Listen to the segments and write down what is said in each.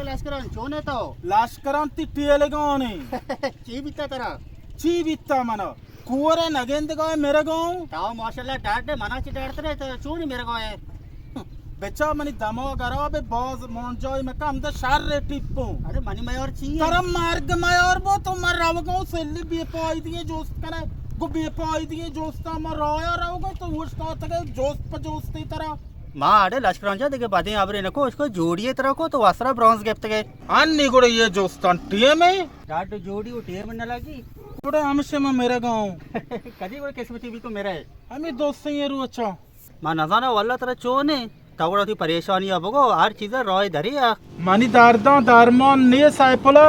Lascaran, Choneto. Lascaranti Telegoni. Chibitara. Chivita Mana. Kuran again the guy Meragon. Tao Marshalla Tata, Manachi Tata, Chuni Miragoy. बेचा money दमो करो बे boss मोंजोय में काम the शारे टिप्पो अरे money Mayor चाहिए तरम मार्ग मायोर वो तो मर रावगो सेल्ली बे पाई दिए जोस्त करे गो बे पाई दिए जोस्ता मर रोया रावगो तो वो स्टार्ट तक जोस्त पर जोस्ती तरह मां अरे लश्करांचा देखे बातें आबरे नको उसको जोड़िए तरह को तो वासरा ब्रॉन्ज गिफ्ट के अन्नी गुड़े ये जोस्तान टीए में डाट जोड़ी वो टीए में न लगी गुड़े हमसे में मेरे गांव कदी गुड़े किस्मती भी तो मेरा है हमें दोस्त ये रू अच्छा मां नजाना वाला तरह चोने तवड़ा थी परेशानी अब गो हर चीज़ रॉय धरिया मनी दारदा दारमान ने साइपला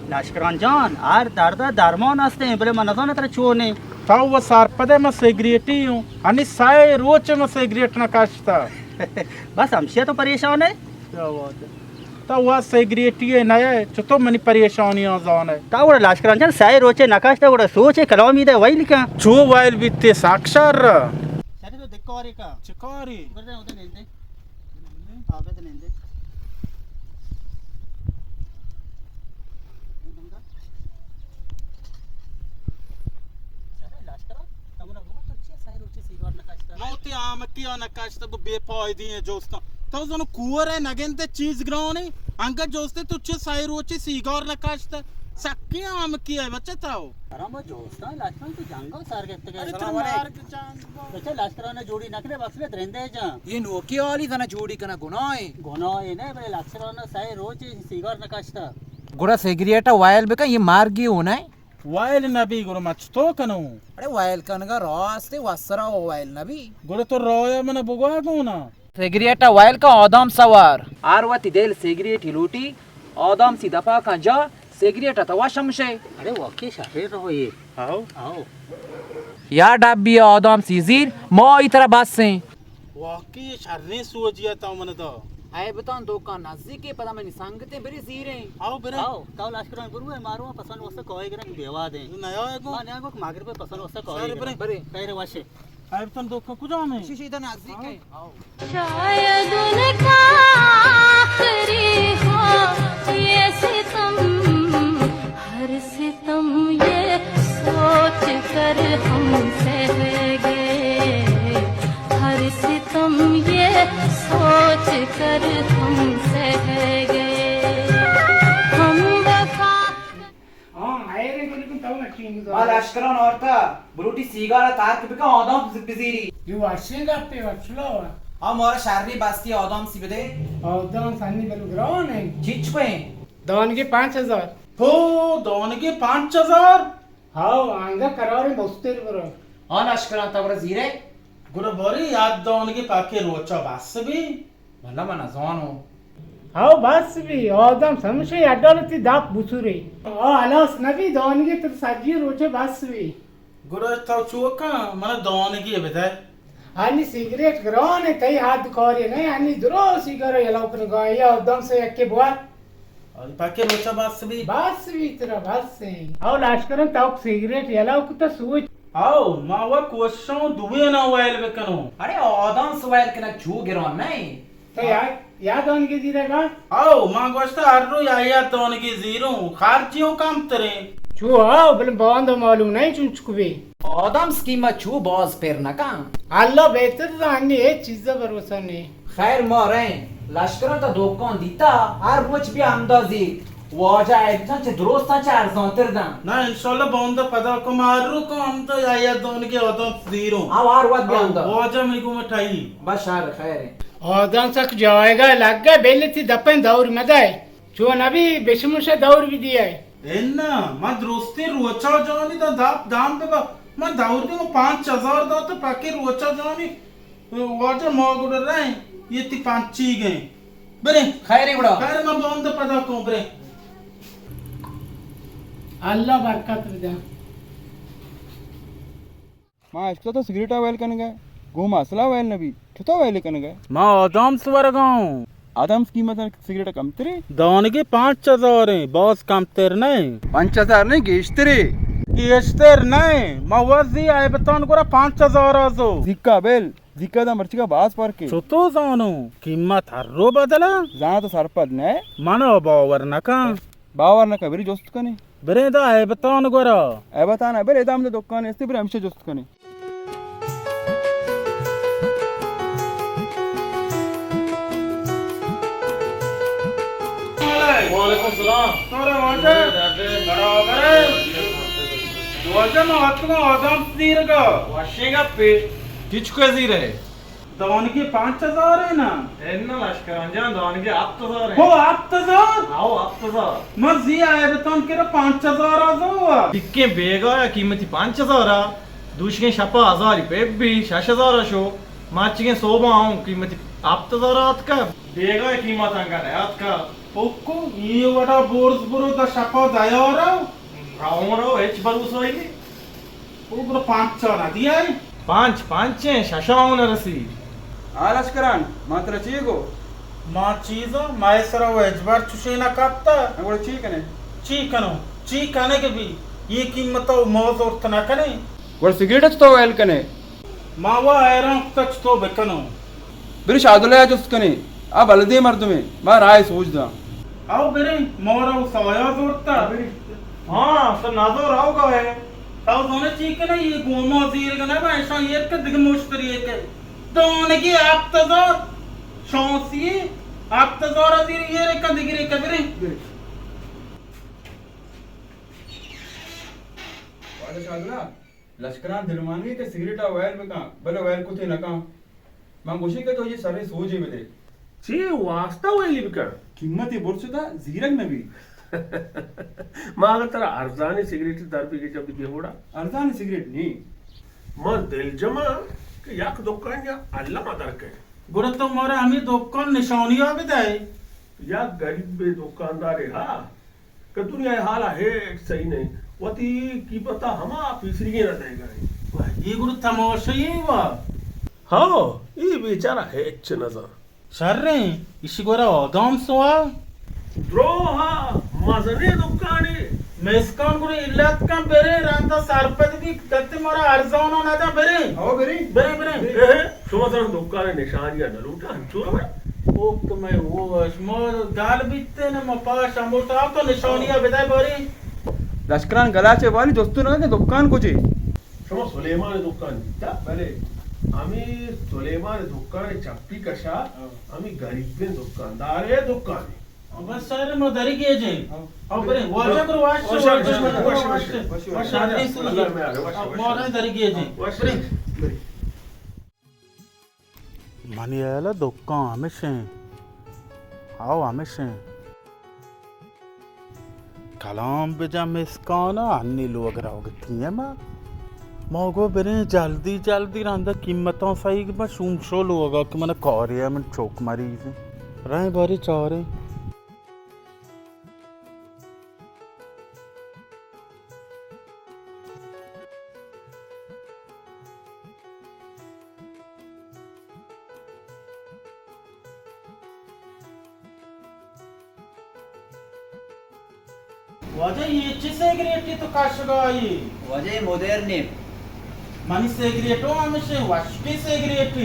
लश्करान जान आर दारदा दारमान आस्ते हैं बोले मनज़ाना तरह चोने ताऊ वो सारपदे में सिगरेटी हूँ अन्नी साए रोच में सिगरेट न काश्ता बस हमसे तो परेशान है क्या बात है तो वह सिगरेटी है नया चुतो मनी परेशानियां जान है ताऊ लश्करान जान साए रोचे नकाश तो उड़ा सोचे कलामी दे वही लिखा चो वाइल बीते साक्षर चले तो देखो और का चिकारी उधर उधर नहीं दे आगे तो नहीं दे मोती आम किया नकाश तक बेपाई दिए जोस्ता तो जनो कुवर है नगेंते चीज ग्राउंड है अंका जोस्ते तुच्छे साइर रोचे सीगार नकाश तक सक्की आम किया है बच्चा ताओ अरे जोस्ता लश्करान तो जंगल सार के तक अरे मार के जान बच्चा लश्करान ने जोड़ी नखरे बक्सले रहंदे जा ये नोकी वाली था ना जोड़ी का ना गुनाह है गोनो ये ने बड़े लश्करान ने साए रोज सिगार नकाशता गुड़ा सिगरेट वायल बेका ये मार गई होना है वाइल नबी गुरु मच तो कनो अरे वायल कनगा रास्ते वसरा वायल नबी गुरु तो रोया मन बुगवा कोना सिगरेट वायल का औदम सवार आरवती देल सिगरेट लूटी औदम सी दफा का जा सिगरेट तवा शमशे अरे वाकई शहर रहो ये आओ आओ या डब्बी औदम सीजीर मो इतरा बस से वाकई शर्रे सोजिया ता मन तो आए बताऊं दुकान नजदीक के पता मैंने संगते बड़ी सीरे आओ बेरे आओ ताऊ लश्करान गुरु है मारो पसंद वसे कोई गरन देवा दे नया है को माने को मागर पे पसंद वसे कोई सारे गरन बरे कह रे वाशे आइब तन दुख कुजा में शीशी इधर नजदीक है आओ शायद उनका आखिरी हो ये सितम हर सितम ये सोच कर हम सहेंगे हर सितम ये सोच कर हम सहेंगे हम वफा लश्करान औरता ब्रूटी सीगारा तार के बिका औदम बिजीरी You washing up your floor. हम और शारनी बास्ती औदम सी बदे Don Sunny Belgrone. चिच पे Don के 5000. हो दोन के 5000 How anga karare bostir bro. और लश्करान तबरा जीरे गुरु बोरी याद दोन के पाके रोचा बस भी भला मना जानो How bas bi adam samshe adalati dap busure. O alas nabi don के तर saji roche bas bi. गुरु तो चोका मन दोन की बता Ani cigarette grone kai hath khore nahi ani dro cigarette yellow kan ga ya adam se ekke boat. और पाके रोचा बस भी Bas bi tera bas se. How lashkaran tauk cigarette yellow kuta such. आओ मावा क्वेश्चन दुबे ना while बेकनो अरे औदम सुवाइल के ना छू गिरोन नहीं तो या don के जीरेगा. आओ मां गोस्ता हररो या दोन की जीरो खारजियों काम तरे Chu how bel bond malum nahi chunchkubi. औदम स्कीमा छू बॉस पेर ना का Allah better ani ye चीज भरोसा नहीं. खैर मोरे लश्करान तो दुकान दीता हर रोज भी अंदाजी वाजा एकदम से दुरुस्त चार सौतर दा ना इंशाल्लाह बंद पदा को मारू को हम तो या दोन के होतो जीरो अब हर वक्त भी अंदा वो जब मेरे को मिठाई बस यार खैर है Adam sak जाएगा लग गए बेले थी दपन दौर में दाए जो नबी बेशमुशे दौर भी दिया है एन्ना मां दोस्ती रोचा जानी तो दाम पे मां दाउर के 5000 दो तो पाके रोचा जानी वो जो मगुड़ रहे ये ती पांची गए बरे खैर है बड़ा खैर मैं बंद पदा को बरे अल्लाह बरकत दे माँ इसको तो सिगरेट वाइल कन गए घूम असला वाइल नबी ठुतो वाइल कन गए मां आदम स्वर गाऊं आदम्स कीमत सिगरेट कम तेरे दान के 5000 है बॉस कम तेरे नहीं 5000 नहीं गेश्तरे गेस्टर नहीं मवाजी आए बतान को 5000 आजो सिक्का बेल जिक्का दा मर्ची का बास पर के चुतो जानो कीमत हर रो बदला जाना तो सरपद ने मनो बावर नका बावर ना कबरी जोस्त कने बरे दा है बतान गोरा ए बताना बरे दाम दे दुकान इस्ते बरे हमसे जोस्त कने वालेकुम सलाम तोरे वाजे बराबर है वाजे महात्मा आदम तीर का वाशेगा पे किचको जीरे दवान की 5000 है ना एन्ना लश्कर अंजान दान के आप तो जार हो आप तो जाओ आओ आप तो जार मर्जी आए बतान के 5000 आ जाओ टिक्के बेगा या कीमती 5000 दूसरे शपा 1000 रुपए भी 6000 शो माचिके 100 आऊं कीमती आप तो जार आत का बेगा या कीमत अंगा है आत का ओको ये वडा बोर्स बुरो द शपा दायोरा रावणो एच बलू सोईली ऊपर 500 ना दिया है पांच शशाऊन रसी आ लश्करान मात्र चाहिए को मां चीज मायसरा वेजबार चुशीना कापता अगोड़ चाहिए कने ची कने के भी ये कीमत मौज और तना कने गोड़ सिगरेट तो वेल कने मावा ऐरन तच तो बेकनो बिर शादुले जोस्त कने आ बलदे मर्द में मैं राय सोच दा आओ बेरे मोरा साया जोरता हाँ तो नाजो राव का है ताऊ दोने ची कने ये गोमो जीर कने ऐसा ये के दिग मुश्तरी के दोने की आप तो जोर शौसी आप तो जोर जीर ये रे का दिगरे के बेरे वाले शादुला लश्करान दिलमानी के सिगरेट आ वेल में का बले वेल को थे ना का मैं गोशी के तो ये सारे सोच है मेरे ची वास्ता वेली बिकर कीमत ये बोल सुदा जीरक नबी मागर तेरा अर्जानी सिगरेट दर पे के जब बेहोड़ा अर्जान सिगरेट नहीं मां दिल जमा कि याक दुकान या अल्लाह मदर के गुरु तो मोरा हमें दुकान निशानिया बिदाई या गरीब बे दुकानदार है हा कि दुनिया हाल है सही नहीं वती की पता हमा पिसरी ना देगा ये गुरु तमाशा ये वा हाँ ये बेचारा है अच्छ नजर सर रे इसी गोरा ओदम सोआ द्रोहा मजने दुकाने मेस्कान गुरु इल्लत का बेरे रांता सरपद भी तत्ते मोरा अर्जाना ना था बेरे आओ बेरी बेरे सुमतन दुकाने निशानिया न लूटा हंचुआ ओ तो मैं वो मो गाल बीते ने मपाश अमोटा तो निशानिया बिदाई बोरी लश्करान गलाचे वाली दोस्तों ना के दुकान को जी सुमा सुलेमान दुकान ता भले আমি সুলেমান দোকানে চাপি কষা আমি গরিবের দোকানদারে দোকানে बस सर मो दरी के जे अब बेरे वाजा गुरु वाश शादी सुन मोरा दरी के जे बेरे मनियाला दुकान हमेशा आओ हमेशा कलाम बेजा मेस्काना अन्नी लोग रहोगे तिये मा मगो बेरे जल्दी रंदा कीमतों सही मैं शुमशो लोगा कि मैंने कौरिया में चौक मारी रहे बारी चारे वजह ये सिगरेट तो काशगाई वजह मोदेरने मनी सिगरेटो हमेशा वाशपी सिगरेट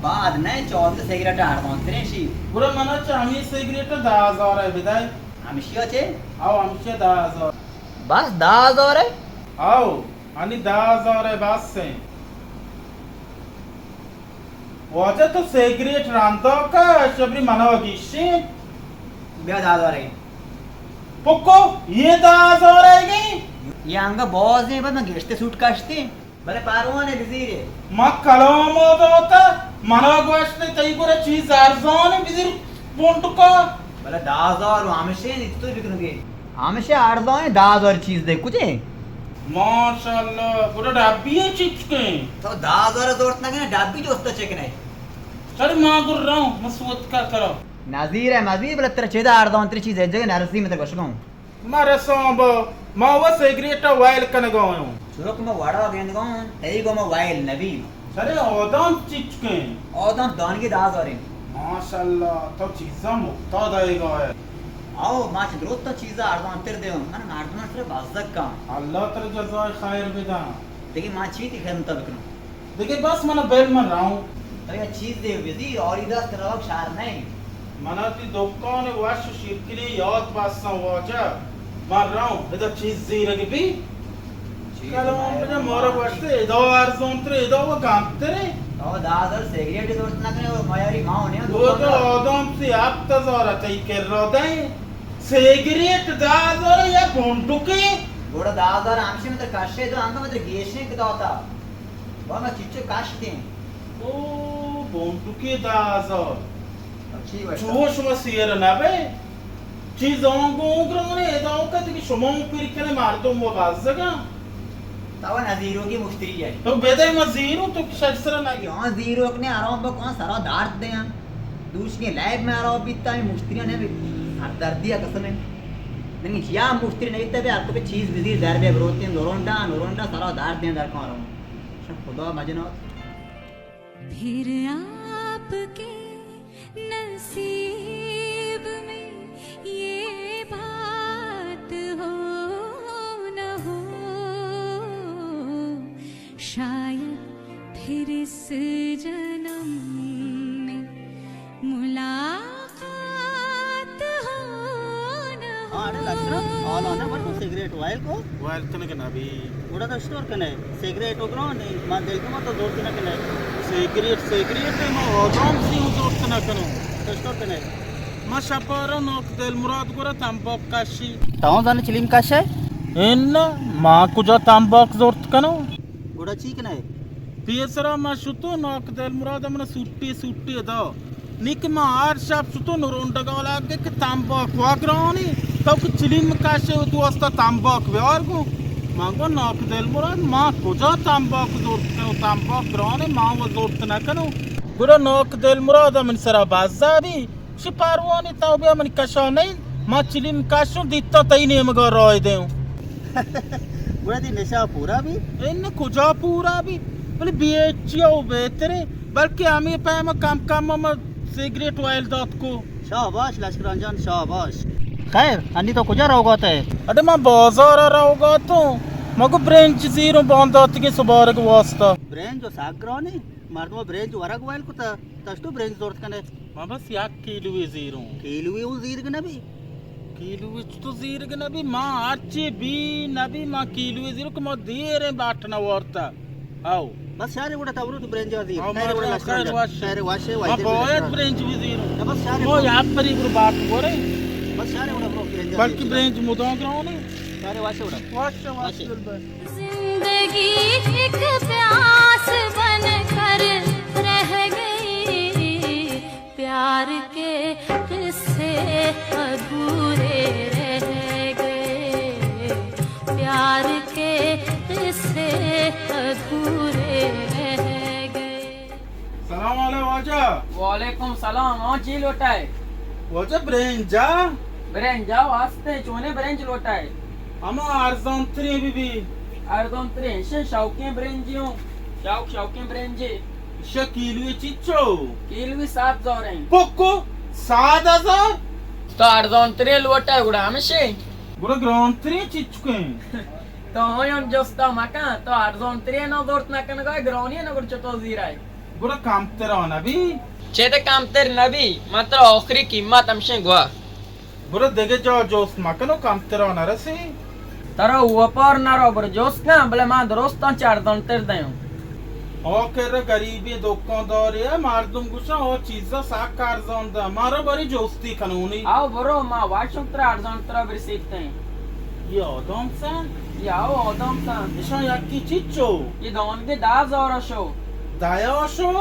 बाद नहीं 14 सिगरेट आडमांतरे शी गुरु मना चामी सिगरेट 10000 है बिदाई हमेशा छे आओ हमेशा 10000 बस 10000 है आओ आणि 10000 है बस से वजह तो सिगरेट रांतो का शबरी मनोगी शी बे 10000 है पुक्को ये 10000 है की ये अंगा बॉस ने बस मैं गेस्टे सूट काशते बरे पारवाने बिजीरे मा कलाम होता मनोगोष्ट तई करे चीज अर्जान बिजीर पोंट का बले 10000 हमेशा इतो बिकनुगे हमेशा 800 है 10000 चीज दे कुछ माशाल्लाह पूरा डब्बी है चिप्स के तो 10000 जोड़त ना के डब्बी दोस्त चेक नहीं सर मां गुर रहा हूं मसवत का करो नजीर है मजीब बले तेरे चेदा 800 चीज है जगह नरसी में तक बसगाऊं मारे सांब मा वो सिगरेट वाइल कने गयो चुरक में वाड़ा गेंद गाऊं तेरी गो में वाइल नबी सरे ओदम चिप्स के ओदम दान की 10000 है माशाल्लाह तो चीजा मुक्ता देगा है आओ माच ग्रोथ तो चीज आडवान तेरे दे मन आडवान तेरे बाजक का अल्लाह तेरे जज़ाए खैर बिदा देखिए मां चीती खैर मुताबिक देखिए बस मना बेल मन रहा हूँ अरे चीज दे वजीर और इधर तरफ शार नहीं मना ती दुकान वाश शिरकली याद पासा वाजा मार रहा हूँ इधर चीज जीरे भी कल मुझे मोर वास्ते इधर आर्ज़ों तेरे इधर वो गांते रे और दादर सिगरेट दोस्त ना करे और मयारी माँ ने वो तो आदम से आप तज़ारा तय कर रहा था सिगरेट दादर या बंदूके गोड़ा दादर आमशी में तो काशे तो आंधा में तो गेशने के दाता वो ना चिच्चे काशते ओ बंदूके दादर अच्छी बात जोश में सियर ना बे चीज़ों को उग्रने इधर का तो कि शुमाओं पर इकने मार दो वो बाज़ जगह तवा नजीरों की मुश्तरी जाए तो बेदे मजीरों तो शर्सरा ना गया यहाँ जीरो ने आराम पर कौन सारा दार्ट दे हैं दूसरी के लैब में आराम बीतता है मुश्तरियाँ ने भी हर दर्दिया कसम है नहीं या मुश्तरी नहीं तबे आपको पे चीज विजिट दर बे ब्रोतीन नोरोंडा सारा दार्ट दे दर कौन रहा सब खुदा मजनो फिर आपके नसीब में ये बात हो न हो शायद फिर इस जन्म में मुलाकात हो न हो हाँ अरे लश्कर all on but cigarette while को वाइल तने के ना भी उड़ा तो स्टोर कने सिगरेट ओग्रो नहीं मां दिल को तो जोड़ के कने सिगरेट है मैं आदम से उधर ना करूँ तो स्टोर कने मैं शपारा नौक दिल मुराद गोरा तंबाक काशी ताऊ जाने चिलिम काशे इन माँ कुजा तंबाक जोर्त कनो उड़ा चीक नहीं पियसरा मैं शुतो नौक दिल मुराद हमने सुट्टी दो निक मैं आर शाप शुतो नरोंडा का वाला के तंबाक वागरानी तब कि चिलिम काशे वो दोस्ता तंबाक व्यार को मांगो नौक दिल मुराद माँ कुजा तंबाक जोर्त कनो तंबाक ग्राने माँ वो जोर्त ना कनो गोरा नौक दिल मुराद हमने सरा बाज़ारी शिपारवानी ताऊ भी हमने कशा नहीं माँ चिलिम काशो दित्ता तई नहीं मगर रोय दे उड़ा दी नशा पूरा भी इन कुजा पूरा भी बोले बेचिया बेहतरे बल्कि हमें पे में कम में सिगरेट ऑयल दात को शाबाश लश्कर अंजान शाबाश खैर अन्नी तो कुछ रहोगा तो अरे मैं बाजार आ रहा तो मगो ब्रेंच जीरो बांधात के सुबार के वास्ता ब्रेन जो साग ग्रो नहीं मार दो ब्रेन जो वरग वाइल को तस्टो ब्रेन जोड़ कने मैं बस याक किलो जीरो कीलुई उन जीर के नबी किलो तो जीर के नबी माँ आचे भी नबी माँ किलो जीरो को मैं देर बाटना वार्ता आओ बस यार उड़ा तावरू तो ब्रेन जो जीर हाँ, खैर उड़ा खैर लश्कर वाश। खैर वाशे मैं वाइदे बहुत ब्रेंच भी जीरो बस यार वो याक पर ही बात हो रही बस यार उड़ा ब्रो ब्रेन बल्कि ब्रेंच मुदां कराओ नहीं खैर वाशे उड़ा वाश जिंदगी एक प्यास बन कर रह गई प्यार के किस्से अधूरे रह गए प्यार के किस्से अधूरे रह गए सलाम अलैकुम वाजा वालेकुम सलाम हाँ जी लोटाए वाजा ब्रेंच जा ब्रेंज जाओ आस्ते चोने ब्रेंज लोटाए हम आर्ज़ों त्री भी अर्दोन त्रेशे शौके ब्रेंजियों शौके ब्रेंजे शकील चिच्चो किलवी 7,000 हैं पोको 7,000 तो अर्दोन त्रे लोटाए गुड़ा हमशे बुरा ग्राउंड त्री चिच्चुके तो होयन जोस्ता मका तो अर्दोन त्रे ना दोर्त ना कन गए ग्राउंड ना गुड़ चतो जीराय बुरा काम तेरा ना भी चेते काम तेर नबी मात्र आखिरी कीमत हमशे गुआ बुरा देखे जाओ जोस मकनो काम तेरा ना रसी तारा ऊपर ना रो बर जोस ना भले मां दोस्ता 4 दन तेर देयो और कर गरीबी दुकानदार है मार दूं गुस्सा और चीज़ा साक कारज़ों दा मारो बड़ी जोस्ती कानूनी आओ बरो मां वाशुक त्रा अर्दोन त्रा बिर सीखते हैं ये आदम सान ये आओ ओदम सा निशा याकी चिच्चो ये दोन के 10,000 शो दाया शो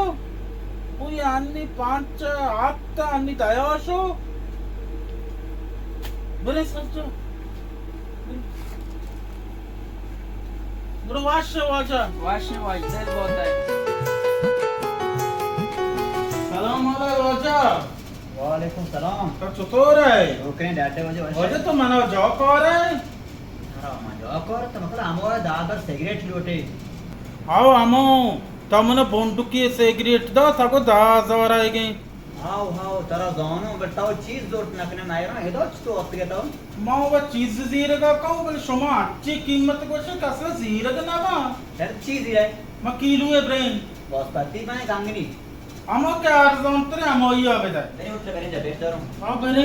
वो यानी 5 आत्ता अन्नी दाया शो बरे सच्चो बुरा वाजा वाशे वाइजर बहुत है सलाम अलैकुम वाजा वालेकुम सलाम तो चतुर है ओके डाटे वजे वाजा तो मना जाओ कर है मजा कर तो मतलब हमारा दादर सिगरेट लोटे आओ हमो तमने बंदूकी सिगरेट दो तको 10,000 आएगी हाउ हाउ तारा गानो बताओ चीज जोर नकने नायरा हेदो तो अत्ते तो मां वो चीज जीरे का कहूं बोले शमा अच्छी कीमत को से कसला जीरे का ना बा हर चीज है Ma kilu e brain. Boss पति मैं Kangni Amo ke arzon tere amo iya beda. नहीं उठ रहे जा बैठ जा रहा हूँ Ha bene.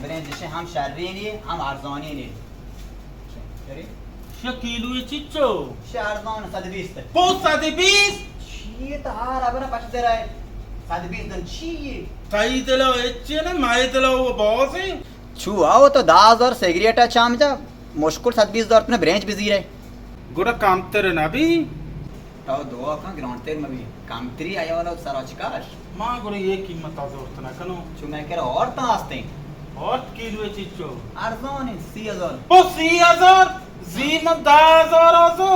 बने जिसे हम शर्री नहीं हम आर्ज़ानी नहीं चलिए She kilu e chicho. शारदान 120 तक Posa de bis. ये तो हार अब ना पछ दे रहा है 120 दिन छी Tai de la eche na mai de la o boss e. छू आओ तो 10,000 सिगरेट चाम जा मुश्किल 27,000 अपने ब्रांच बिजी रहे Goda kam tere na bi. तो दो का ग्राउंड तेल में भी काम तेरी आया वाला सारा चिकार Ma goda ye कीमत azort na kano. छू मैं कह रहा और तो आस्ते Hot kilu e chicho. आर्ज़ान 30,000 O 3000. Zima 10,000 azo.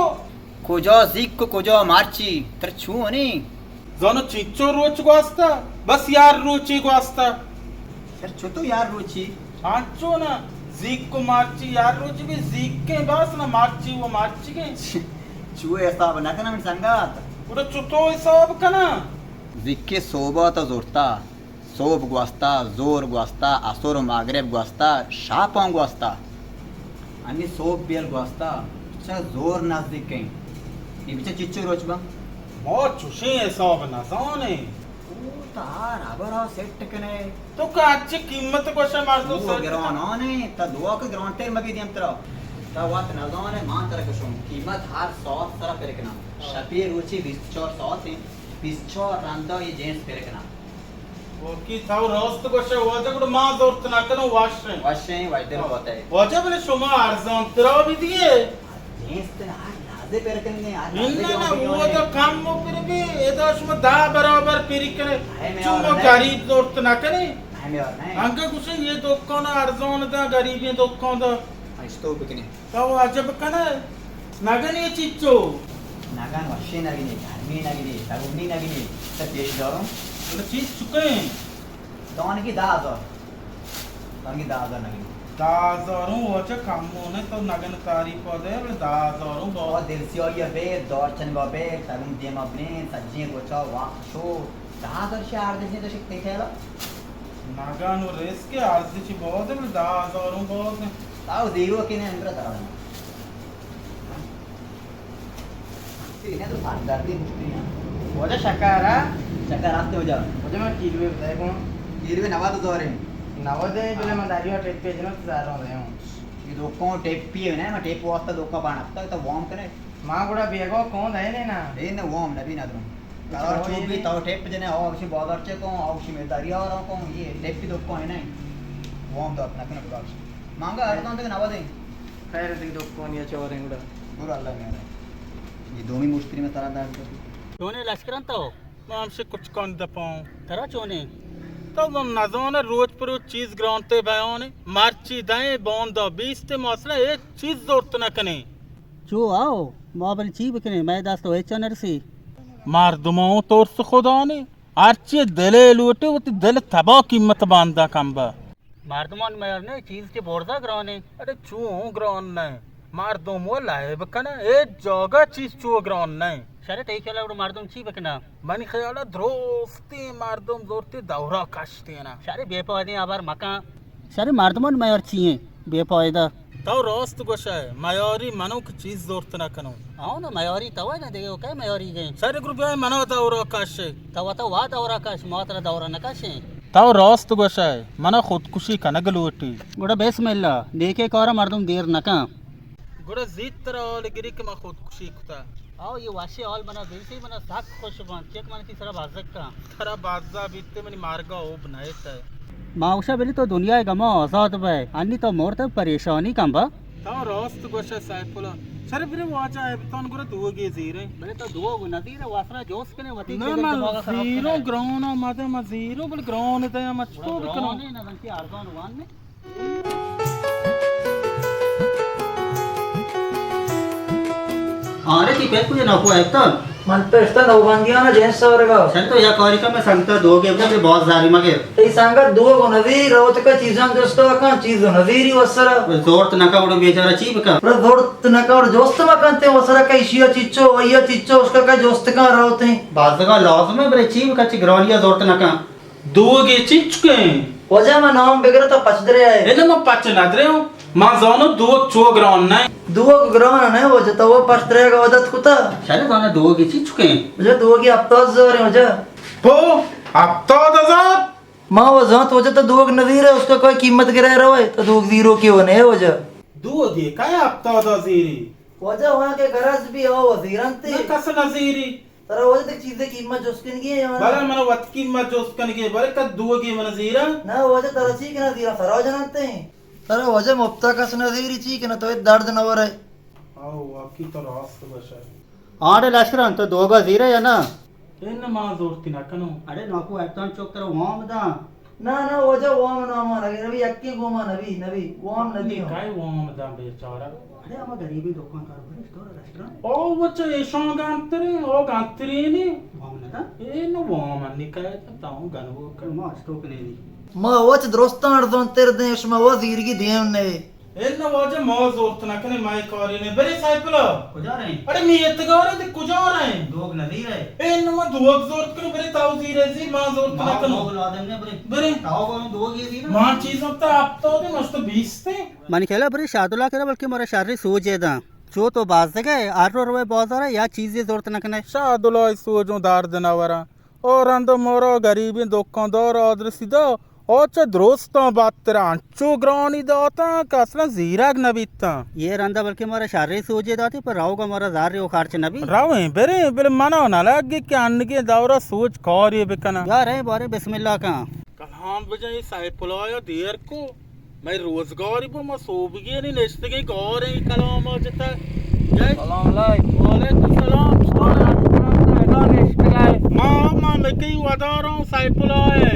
कुजो जिक कुजो मार्ची तर छू नहीं Zono chicho roch gosta. Bas yar rochi gosta. Sir छू तो यार रुचि Ancho na. Zik ko marchi yar rochi bi zik ke bas na marchi wo marchi ke. छू ऐसा बना करना मेरे संगात Uda chuto hisab kana. जिक्के सोबा तो जोरता सोब गुआस्ता जोर गुआस्ता असुर मागरेब गुआस्ता शापों गुआस्ता अन्य सोब बेल गुआस्ता अच्छा जोर नजदीक कहीं ये बिचा चिच्चू रोचबा Mo chushi hisab na zone. ओ तार अबरा सेट कने तो का अच्छी कीमत को से मार दो वो ग्राउंड आने ता दुआ के ग्राउंड तेल में भी दियम तरा ता वात नजाने मान तरह के शुम कीमत हर 100 तरह करे के नाम शपीर रुचि 20 100 से 20 रंदा ये जेंट्स करे के नाम वो की थाउ रोस्त को से वो जगड़ मा जोरत ना कनो वाशे वशे वाइदर होता है वो जब ले शुमा अर्जन तरा भी दिए जेंट्स ते हार लाजे पेर कने यार इन्ना ना वो तो काम मो फिर भी ए तो शुमा दा बराबर पिरी करे है में शुमा और है। गरीब जोरत ना करे हमें और नहीं अंके कुछ ये दुकान अर्जन दा गरीब ये दुकान दा स्टोव बिकने तो अजब कना नगने चिच्चो नागान वशे नगिनी घरमी नगिनी तगुनी नगिनी सब पेश दारों तो चीज चुके दोन की 10,000 नगिनी दाजारों वो च कामों ने तो नगन तारीफ हो दे बड़े दाजारों और बहुत दिल से ये बे दौड़चन बे तगुन दियम अपने सज्जी गोचा वाक शो 10,000 से आर देने तो शिकते खेला नगन और रेस के आर्थिक बहुत है बड़े दाजारों बहुत है ताऊ जीरो के ने अंदर दरा इन्हें तो साथ दर्दी मुश्किल है वो जो शकारा चक्कर रास्ते हो जाओ मुझे मैं किलो बताए कौन गिरवे नवा तो दौरे नवोदय पहले मैं दारिया ट्रेड पे जना तो जा रहा हूं ये दो को टेप पी है ना मैं टेप वास्ता दो का बाण अब तक तो वार्म करे मां गुड़ा बेगो कौन है ने ना ए ने वार्म नबी ना तुम और जो भी तो टेप जने और उसी बाजार चे को और उसी में दारिया और को ये टेप भी दो को है ना वार्म तो अपना कने बाजार मांगा हर तक नवोदय खैर दिख दो कौन ये चोर है गुड़ा बुरा अल्लाह मेरा ये दोमी मुश्किल में तारा दार कर चोने लश्करन तो मैं हमसे कुछ कौन दपाऊं तरा चोने तो हम नजोने रोज पर रोज चीज ग्राउंड ते बयाने मार्ची दाएं बॉन्ड दो 20 ते मसला एक चीज जोरत ना कने चो आओ मोबाइल ची बकने मैं दास तो एचनर सी मार दुमाओ तोर से खुदा ने आर्ची दिले लूटे वो दिल तबा कीमत बांधा कंबा मार्दमान मेयर ने चीज के बोर्दा ग्राने अरे चू ग्राउंड नहीं मार दो मो लाए बकना ए जगह चीज चू ग्राउंड नहीं शरे तई केला उड़ मार्दम ची बकना बनी ख्याल द्रोस्ती मारदम जोरती दौरा काशती ना शरे बेपवादे आबार मका शरे मार्दमान मेयर ची है बेपवादा तो रोस्त गोशाय मायोरी मनो की चीज जोरत ना कनो आओ ना मयोरी तवा ना देगो काय मयोरी गई सारे ग्रुप है मनो दौरा काशे तवा तो वा दौरा काश मात्र दौरा नकाशे तो रोस्त गोशाय मनो खुदकुशी कनगलूटी गुड़ा बेस मेल्ला देखे कोरा मार्दम देर नका गुड़ा जीत तरह और गिरी के मैं खुदकुशी कुता आओ ये वाशे ऑल बना दिल से बना साख खुश बन चेक मन की तरह बाजक का थरा बाजा बीते मनी मार्गा ओ बनाए ता माउशा बेली तो दुनिया गमा आजाद बे अन्नी तो मोर तक परेशानी कंबा तो रोस्त गोशाय साइफुला सर फिर वो आजा है तो गुड़ा दो गे जीरे बले तो दो नदीर वासना जोश कने वती ना मैं जीरो ग्राउंड माते मैं जीरो बल ग्राउंड ते मैं तो कनो ने ना की आर्गन वान में अरे ती पेट कुजे नको है तो मन तो इस्ता दो बंदिया ना जेंस सवरगा चल तो या कारिका में संगता दो के अपने बहुत जारी मगे ते सांगा दो को नदी रोत का चीजां दोस्तों का चीज नदीरी वसर जोरत नका उड़ बेचारा चीप का पर दोस्त न का और दोस्त में कंते वसर का इशिया चिच्चो वया चिच्चो उसका का दोस्त का रहते बाज का लॉज में बरे चीप का ग्राउंडिया जोरत नका दो गे चिचके वजह में नाम बिगड़ तो पचदरे है एने मैं पच नदरे हूँ मां जानो दो चो ग्राउंड नहीं दुओ को ग्रहण नहीं हो जाता वो पचदरे का वदत कुता शायद तो दो की चीज चुके हैं मुझे दुओ की हफ्ता जोर है मुझे पो अब तो 1000 माँ वो जात वजह तो दुओ की नजीर है उसका कोई कीमत गिरा रहा है तो दुओ जीरो की होने है वजह दो दे काय अब तो दजीरी वजह वहाँ के गरज भी हो वजीरंते कस नजीरी तरह वजह तक चीजें कीमत जो उसके की है बरे मन वत कीमत जो उसकन के बरे का दो की नजीरा ना वजह तरह ची के नजीर सराव जानते हैं तरह वजह मुफ्ता का नजीर ची के ना तो दर्द न हो रहा है आओ आपकी तो रास्त बशा आड़े लश्करन तो 2 का 0 है ना इन मां जोरती ना कनो अरे नाकू एप्तान चौक तरह वहां बता ना ना वजह वाम नाम लगे नबी अक्की गोमा नबी नबी वाम नदी हो काय वो मदाम बेचारा अरे हम गरीबी दुकानदार बरे स्टोर रेस्टोरेंट ओ बच्चे ऐशो गांतरे ओ गांतरी ने वहां ना था ए नो वो मन निकाय ताऊ गनवो कर मां स्टॉक नहीं दी माँ वच दोस्तान अर्दों तेरे देश में वजीर की देम ने इन वजह मौज जोरत ना कने माय कॉरी ने बरे साइकिल कुजा रहे अरे मियत गौरे ते कुजा रहे दो नजीर है इन में दो जोरत कने बरे ताऊ जीरे जी मां जोरत ना कनो आदम ने बरे बरे ताओ को 2 की दी ना मां चीज होता आप तो दे मस्त 20 थे मन खेला बरे शादुल्ला करे बल्कि मोरा शारी सोच है दा जो तो बाज दे गए 8 रुपए बहुत सारा या चीज की जरूरत ना कने शादुलो सोजो दार दनावरा और अंदो मोरो गरीबी दुकानदार आदर सीधा ओचे दोस्तों बात तेरा अंचो ग्रानी दाता कसला जीराग नबीता ये रंदा बल्कि मोरा शारी सोचे दाती पर राव का मोरा जार रे खर्च नबी रावे बेरे बेरे मनो ना लगे कि अन्न के दौरा सोच खौर ये बिकना यार है बारे बिस्मिल्लाह का कलाम बजाय साइपुलाया देर को मैं रोजगार पर मैं सोबगे नहीं नेश्ते के गौर है कलाम जता जय सलाम अलैकुम वालेकुम सलाम मां मैं कई वदार हूं साइपुलाया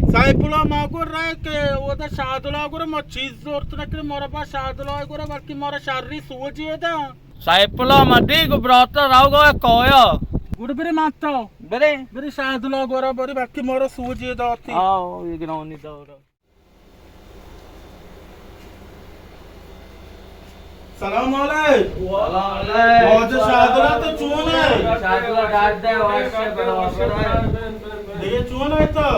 साइपुला मागो रहे के वो तो शादुला गुरे म चीज जोरत न के मोरा पास शादुला गुरे बल्कि मोरा शारी सोच ये था साइपुला मडी को ब्राता राव गो कोया गुड बेरे माता बरे बेरे शादुला गोरा बरे बाकी मोरा सोच ये दाती आओ ये ग्राउंड नहीं दौरा सलाम अलैकुम वालेकुम शादुला तो चून है शादुला डाल दे वाशे बराबर ये चून है तो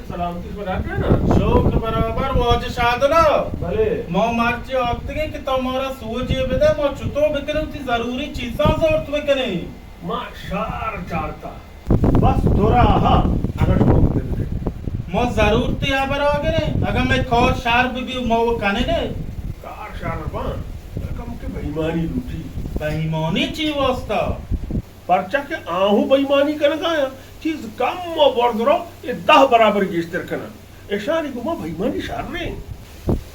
सलामती बराबर है ना शोक बराबर वाज शादुला भले मो मारची वक्त के कि तुम्हारा सोच ये बता मो छुतो बिकरे उती जरूरी चीजा जरूरत में करे मां शार चारता बस दोरा हा अगर ठोक दे मो जरूरत या बराबर अगर मैं खौर शार भी मो काने ने कार शार बन कम के बेईमानी लूटी बेईमानी ची वास्ता पर्चा के आहू बेईमानी कर गया चीज कम और बर्दरो ये 10 बराबर की इस्तर करना ऐशानी को मां बेईमानी शार ने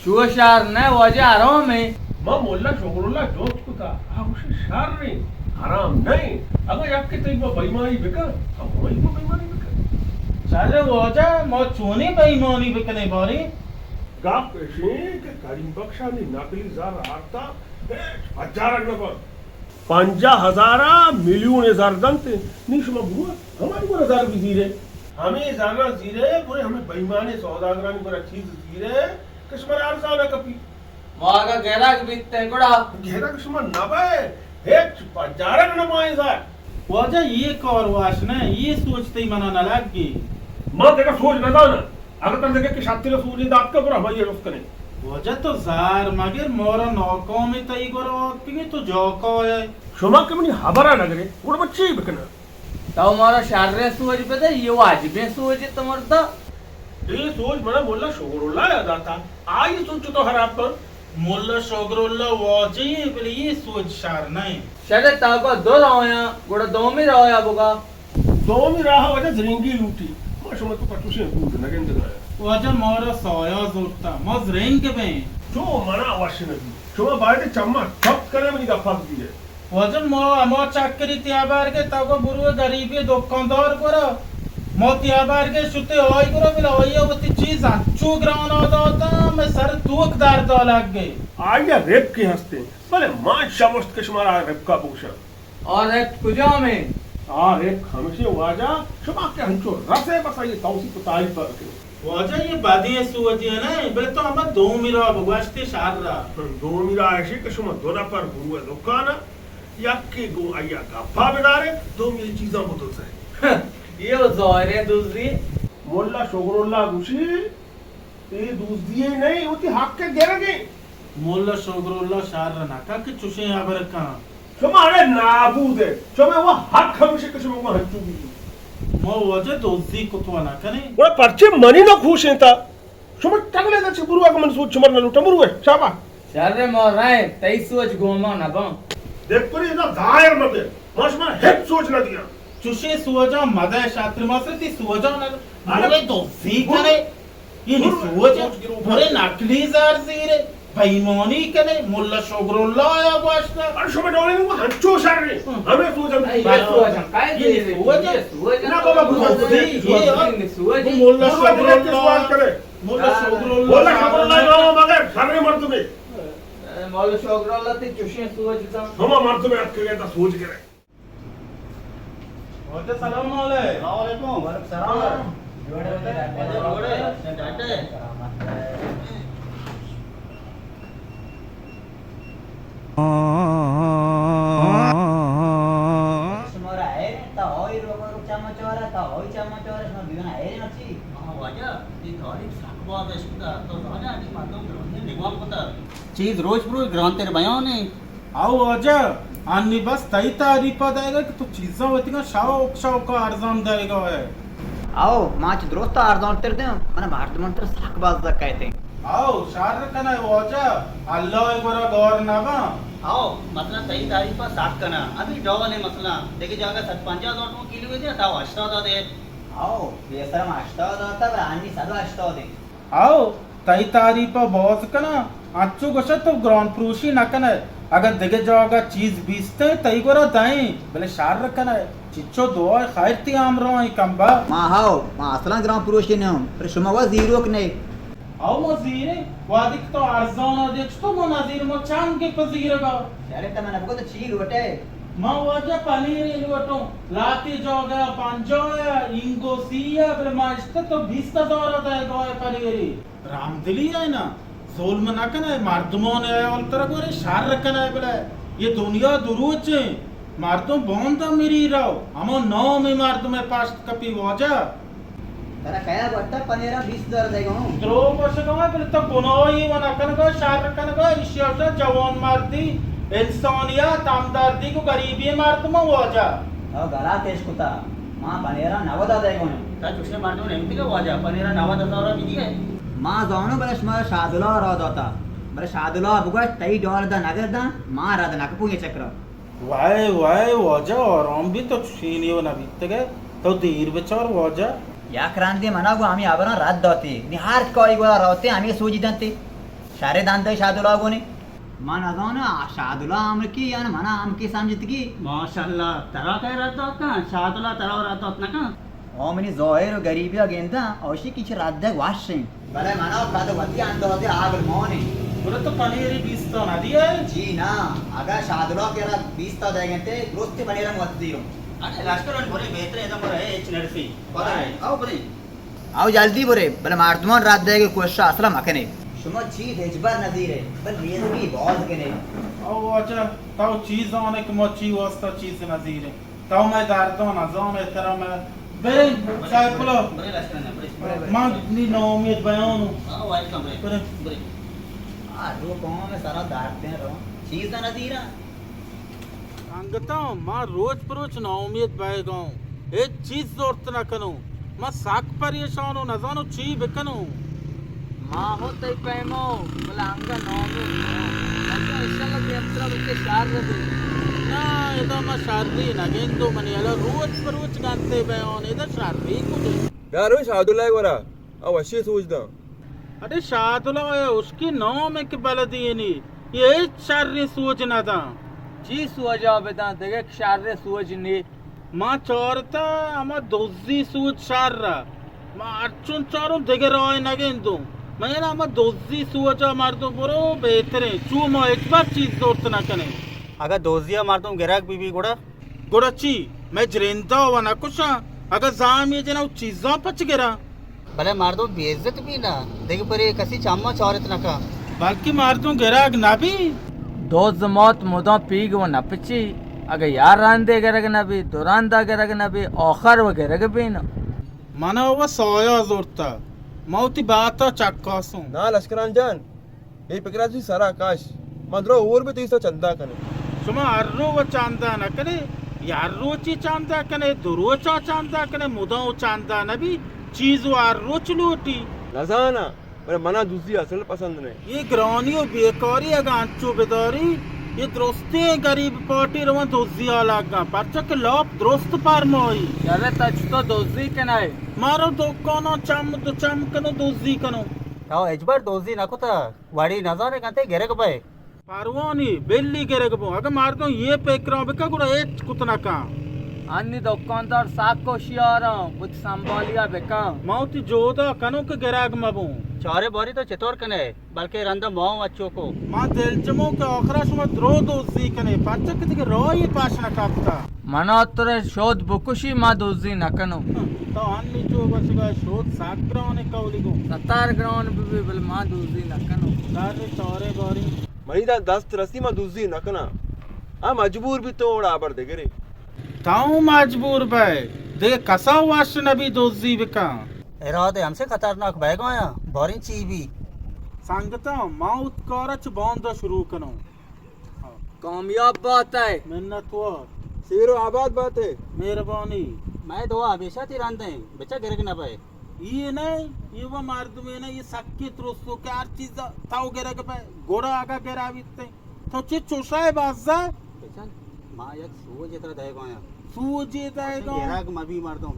चुआ शार ने वजह आरो में मां मोल्ला शोगरुल्ला जोत को था उसे शार ने हराम नहीं अगर आपके तो एक बेईमानी बिका हम वही को बेईमानी बिका साले वाजा मो चोनी बेईमानी बिकने बारी गाप ऐसे के करीम बख्शा ने नकली जार हारता हजार नगर 50,000 मिलियन हजार दंते निशमा बुआ हमारी को हजार भी जीरे हमें जाना जीरे पूरे हमें बेईमानी सौदागरानी पर चीज जीरे कस्टमर आरसाना कपी वहां का गहरा के बीतते कोड़ा घेरा कस्टमर ना बे एक 50 न माए सर वाजा ये कौर वाश ने ये सोचते ही मना ना लग गई मां तेरा सोच ना ना अगर तुम देखे कि शातिर सूर्य दात का पूरा हमारी रोक कने वजह तो जार मगर मोरा नौको में तई करो कि तो जोको है शुमा के मनी हबरा नगरे वो बच्चे ही बिकना तो हमारा शार रे सोच पे तो ये वाजिब है सोच तुम्हारा तो ये सोच मना मोल्ला शोगरुल्ला याद आता आई सोच तो हराब पर मुल्ला शोगरुल्ला वाजी बले ये सोच शार नहीं शायद ताको दो रहोया गोड़ा दो में रहोया बुका दो में रहा वजह जरिंगी लूटी शुमा तो पटुसे दूध नगेंद गया वजह मोरा सोया जोरता मोज रेंग में जो मना अवश्य नहीं शुमा बाइट चम्मा ठप करे मनी का फक दिए वजन मो अमो चाकरी त्याबार के तको बुरु गरीबी दुकानदार करो मो त्याबार के सुते होई करो बिला होई वती चीज चू ग्राउंड होता मैं सर तुकदार तो लग गई आया रेप के हंसते भले मां शमस्त के शुमारा रेप का भूषण और एक कुजा में रेप हमेशा वाजा शुमा के हंचो रसे बसाई तौसी पुताई पर के वजह ये बादी सुवती है ना बे तो हम दो मिरा भगवास्ते शाररा दो मिरा ऐसे के शुमा दोरा पर बुआ दुकान याके गो आया गप्पा बेदारे दो मेरी चीज़ां बदल से ये जोरे दूसरी मोल्ला शोगरुल्ला गुशी ये दूसरी नहीं होती हक के गेरगे मोल्ला शोगरुल्ला शार नका कि चुशे याबर का शमारे नाबूदे शमे वो हक हमेशा के शमे वो हच्चूगी मो वजे दोजी कुतवा ना कने वो परचे मनी ना खुश है ता शमे टगले दा बुरुआ का मन सोच शमर ना लुटा बुरुए शाबा शारे मोर रहे तई सोच गोमा ना बा देख पर ये ना दायर मत मशमा हेड सोच ना दिया चुशे सुवजा मदे शास्त्र मासती सुवजा ना अरे दोजी कने ये नि सुवजा भरे नकली जार सीरे बेईमानी कने मोल्ला शोगरुल्ला या वास्ता अरे शमे डोले वो हच्चो शारे हमें सोच हम ये सोच काय दे सोच ना बाबा ये मोल्ला शोगरुल्ला मोल्ला शोगरुल्ला बोला शोगरुल्ला नो मगर शारे मर तुम्हें मोल शोगरुल्ला ते चुशे सोच दा हम मर तुम्हें अटके ता सोच करे वजे सलाम अलैकुम वालेकुम सलाम Semua air, tahu air baru cama-cama, tahu cama-cama semua bilang air macam. चीज रोज रोज ग्रांते बयान है आओ आजा अन्नी बस तई तारीफ देगा कि तू चीज़ां होती का शाव का अर्जाम देगा है आओ माच दोस्त आर्दान तेरे हैं, मैंने भारत मंत्र साकबाज तक कहते हैं. आओ शार कना आजा अल्लाह एक बड़ा गौर ना बा आओ मसला सही तारीफ पर साथ करना अभी डबल है मसला देखिए जाकर 57 किलो है दे ताऊ अष्टा दे आओ बेसरम अष्टावद होता है, अन्नी सदा अष्टावद है. आओ तई तारीफ बॉस कना अच्छो गशत तो ग्राउंड प्रूशी ना कना अगर देखे जाओगा चीज बीसते तई गोरा दाई भले शार रखना है चिच्चो दुआ खैर ती आमरो है कंबा माँ हाओ माँ असला ग्राम पुरुष के नाम पर शुमावा जीरो के नहीं. आओ मजीरे वादिक तो अर्जाना देख तो मनाजीर मो चांग के पजीरगा अरे तो मैंने आपको तो चील बटे मां वाजा पनीर इलवटो लाती जोगा पंजोया इंगो सिया बले मास्ट तो 20,000 दे गोय पनीरी रामदिली है ना जुल्म ना कना मर्दमों ने और तरह गोरे शार रखना है बले ये दुनिया दुरूच है मर्दों बोंदा मेरी रहो हमो नौ में मर्द में पास्ट कपी वाजा तेरा क्या बट्टा पनेरा 20,000 देगा हूँ. द्रो वर्षकमा फिर तो गुनोई वनकन को शार रखन को इश्योसा जवान मारती इंसानिया तामदारती को गरीबी मारत में वाजा और गला तेज कुता माँ पनेरा 90,000 देगा हूँ. ता चुशे मारतो नेमती का वाजा पनेरा 90,000 बिजी है माँ जानो बले शुमार शादुला रहा होता बले शादुला बुगा $30 दा नगर दा माँ रात नकपू ये चक्र वाय वाय वाजा और हम भी तो छीनी वना बीत गए तो देर बेचार वाजा या क्रांति मनागो आम्ही आबरा रात दाते निहार कोई गोला रावते आम्ही सोजी दाते शारे दांते शादुला गोने मां ना जानो शादुला आम की यान मना आम की समझत की माशाल्लाह तरा काय रहता का शादला तरा रहता अपना का ओ मनी जोहेर गरीबी अगेंदा औशी किछ रात दे वाशे बले मना कादो वती अंदो होते आग मोने बोले तो पनीर 20 तो ना दिया जी ना अगर शादुला के रात 20 ता देगंते ग्रोस्ती पनेरा मत दियो अरे रेस्टोरेंट भरे बेहतर एकदम रहे एच नरसी पता है आओ बड़ी आओ जल्दी बोरे बले मारतमान रात देगे कोशा असला मकने शुमा चीज हेजबर नदीरे बल रियसकी बहुत के नहीं ओ वाजा ताऊ चीज आने के मोची वास्ता चीज नजीर है ताऊ मैं दारतो ना जाने तेरा मैं बे चाय पुलो बड़े रेस्टोरेंट बड़े मां नी नो उम्मीद बयान आओ वेलकम बड़े बड़े आ रो कौन में सारा दारते रो चीज नदीरा अंगता मां रोज परोज ना उम्मीद बाय गाऊं एक चीज जोरत ना कनो मां साक परेशान हो ना जानो ची बेकनो माँ हो तई पैमो बोला अंगा नौमी अच्छा इंशाल्लाह देवत्रा के शार रहे ना इधर मां शादी ना गेंदो मने अला रोज परोज गाते बयान इधर शादी कुछ यार वो शादुल्ला गोरा अब अच्छी सोचदा अरे शादुला उसकी नाम है कि बलदी नहीं ये शारी सोचना था जी सुवजा बेदा देखे शार रे सुवज ने मां चोरता अमा दोजी सूज शाररा मां अर्चुन चारो देगे रोय नगेंदो मैं ना अमा दोजी सूजा मार दो बरो बेहतर है चू मो एक बार चीज दोस्त ना कने अगर दोजिया मार दूं गिराक बीबी गुड़ा गुड़ची मैं जरेंदा हुआ ना कुछ अगर जाम ये जना चीज़ों पच गिरा भले मार दो बेइज्जत भी ना देख पर ये कसी चामा चौरत ना का बल्कि मार दूं गिराक ना भी दो जमात मुदा पीग व नपची अगर यार रांदे गरग नबी दुरांदा गरग नबी औखर व गरग भी न mana wa soya zorta mauti bata chakkasu ना लश्करान जान ये पिकरा जी सारा आकाश मंदरो और भी 300 चंदा कने suma arro wa chanda na kane yarro chi chanda kane durocha chanda kane mudao chanda na bi चीज arro chluti लजाना पर मना दूसरी असल पसंद नहीं ये ग्रानियो बेकारी अगांचो बेदारी ये द्रोस्ते गरीब पार्टी रवा दोजिया लागा परचक लोप द्रोस्त पर मोई यारे तच तो दोजी के नाय मारो दोकानो चम तो चम कनो दोजी कनो ताव एजबर दोजी नकुता वाड़ी नजारे काते गेरक बाय पारवानी बेल्ली गेरगबो अगर मार दो ये पेकरा बेका गुरा एच कुतना का अन्नी दुकानदार साको शियारा बुत संभालिया बेका मौती जोदा कनो के गेराग मबो चारे बोरी तो चितौर कने बल्कि रंदा माओ अच्छो को मां दिलचमो के ओखरा सुमा द्रो दोजी कने परचक के रोई पाशना कापता मनोत्तरे शोध बुकुशी मा दोजी नकनो तो अन्नी जो बसगा शोध साकराने कौलिगो सतार ग्राउंड भी बल मा दोजी नकनो सारे चारे बोरी मरीदा 10 रस्सी में दूसरी नकना आ मजबूर भी तो ओड़ा बर दे गरे ताऊ मजबूर भाई दे कसा वाश नबी दोजी बिका इरादे हमसे खतरनाक बैग आया बोरिंग ची भी संगता माउत करच बंद शुरू कनो कामयाब बात है मिन्नत वो शेरो आबाद बात है मेहरबानी मैं दो हमेशा ती रंदे बच्चा गिरक ना पाए ये नहीं ये वो मर्द में ना ये सक्के त्रोस्तो के हर चीज ताऊ गेरा के पे गोड़ा आगा गेरा बिते तो चे चोशाए बाजा बेचन मां एक सो जेतरा दे गया सूजे दाएगा गिराक मैं भी मार दूं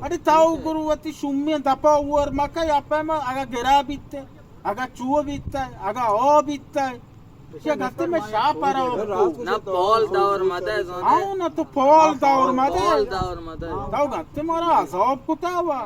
अरे ताऊ गुरुवती शुम्य दपा और मका यापे में आगा गेरा बिते आगा चुओ बिते आगा ओ बिते क्या गते में शाप आ रहा हो ना पॉल दावर मदे जोने आओ ना तो पॉल दावर मदे पॉल दावर मदे ताऊ गते मारा अजाब कुतावा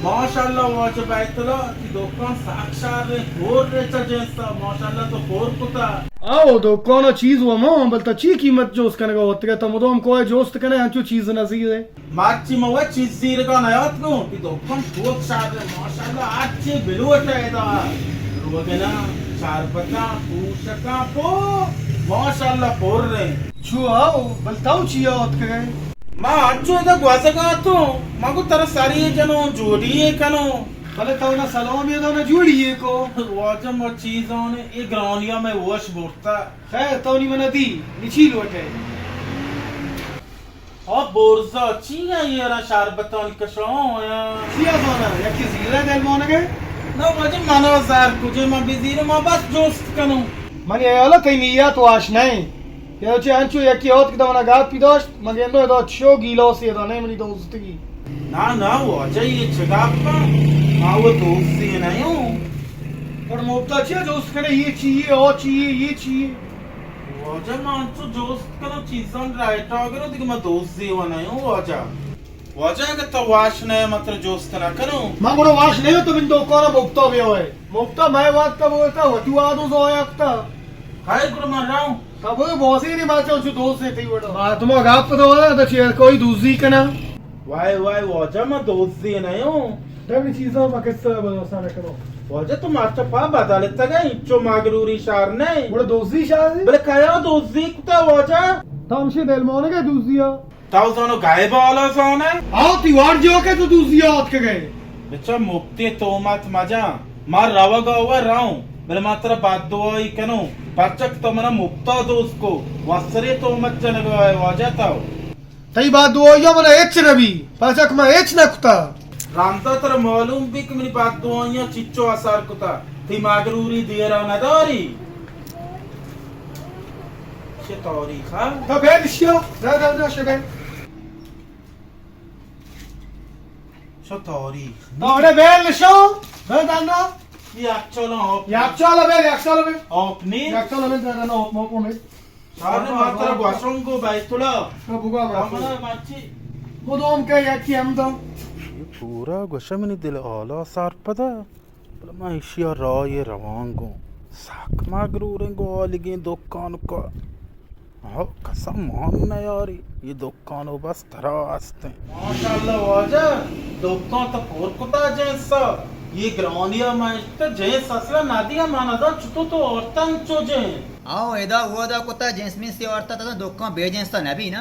माशाल्लाह वाच बैतला की दुकान साक्षात रे घोर रे चजेस्ता माशाल्लाह तो घोर कुता आओ दुकान चीज हुआ मां बलता ची कीमत जो उसका नगा होते तो मदोम कोई जोस्त कने अंचो चीज नजीर है माची मवा चीज जीर का नयात को की दुकान खूब सारे माशाल्लाह आज चे बिलवट है दा रोगना चार पता पूछका पो माशाल्लाह पोर रे छु आओ बलताऊ ची होत करे मां अच्छो इधर ग्वासगा तो मागो तर सारी जनो जोड़िए कनो भले ताऊ ना सलाम ये ना जोड़िए को वाचा मो चीजों ने ये ग्राउंडिया में वश बोलता खैर ताऊ नी मना दी निची लोटे और बोरजा चीया ये रा शरबतन कशो या सिया सोना या की जीरा दल मोने के ना वजह मानो जार कुजे मा बिजीर मा बस दोस्त कनो मनी आला तैनिया तो आश नहीं या चे अंचो या की होत की दमना गात पिदोश मगेंदो दो छो गीलो से दो नहीं मनी दोस्ती ना ना वजह ये छगापा मां वो दोस्ती नहीं हूं पर मोबता चे दोस्त करे ये चाहिए और चाहिए ये चाहिए वजह मानचो दोस्त कनो चीजों राइट अगर दिख मैं दोस्ती हो नहीं हूं वजह के तो वाश नहीं मतलब दोस्त ना करो मां को वाश नहीं तो बिन दो कोना मोबता भी होए मोबता मैं बात का बोलता हूं आदो सो आया हाय गुरु मार रहा हूं तब वो बॉस ही नहीं बात जो दोस्त से थी बड़ा बात तुम गाप तो होला तो चेयर कोई दूसरी कना वाई वजह मैं दोस्ती नहीं हूं तब चीजों में किस तरह भरोसा न करो वजह तो मास्टर पा बता लेता गई चो मागरूरी शार नहीं बड़ा दोस्ती शार बोले कया दोस्ती कुता वजह तमशी दिल मोने के दूसरिया ताऊ दोनों गाय बाला सोने आओ तिवार जो के तो दूसरिया हाथ के गए बच्चा मुक्ति तो मत मजा मार रवा गवा राऊं बोले मात्र बात दुआई कनो परचक तो मना मुक्ता दो उसको वसरे तो मत जन गए वजह ताऊ तई बात दो यो मना एच रवि परचक में एच न कुता रामता तर मालूम भी कि मेरी बात दुआइयां चिच्चो असर कुता थी मागरूरी दिए रहा नदारी शतौरी खा तो बेलिशिया दा शगे शतौरी तो अरे बेलिशो दा याक्चोला बे अपनी याक्चोला बे दा ना मोको में सारे मात्र बसंगो बैतुला तो बुगा हमने माची मदोम के याकी हम तो पूरा गुशमनी दिल आला सारपदा बलमा इशिया राय रवांगो साक मागरूरेंगो आलिगे दुकान का हाँ कसम मान ना यारी ये दुकान बस तरास्ते माशाल्लाह वाजा दुकान तो पोर कुता जैसा ये ग्राउंडिया मास्टर जैस असला नादिया मानदा चुतो तो औरतन चोजे आओ एदा हुआ दा कुत्ता जेंस में से औरता ता दुकान बे जेंस ता नबी ना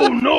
Oh no!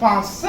500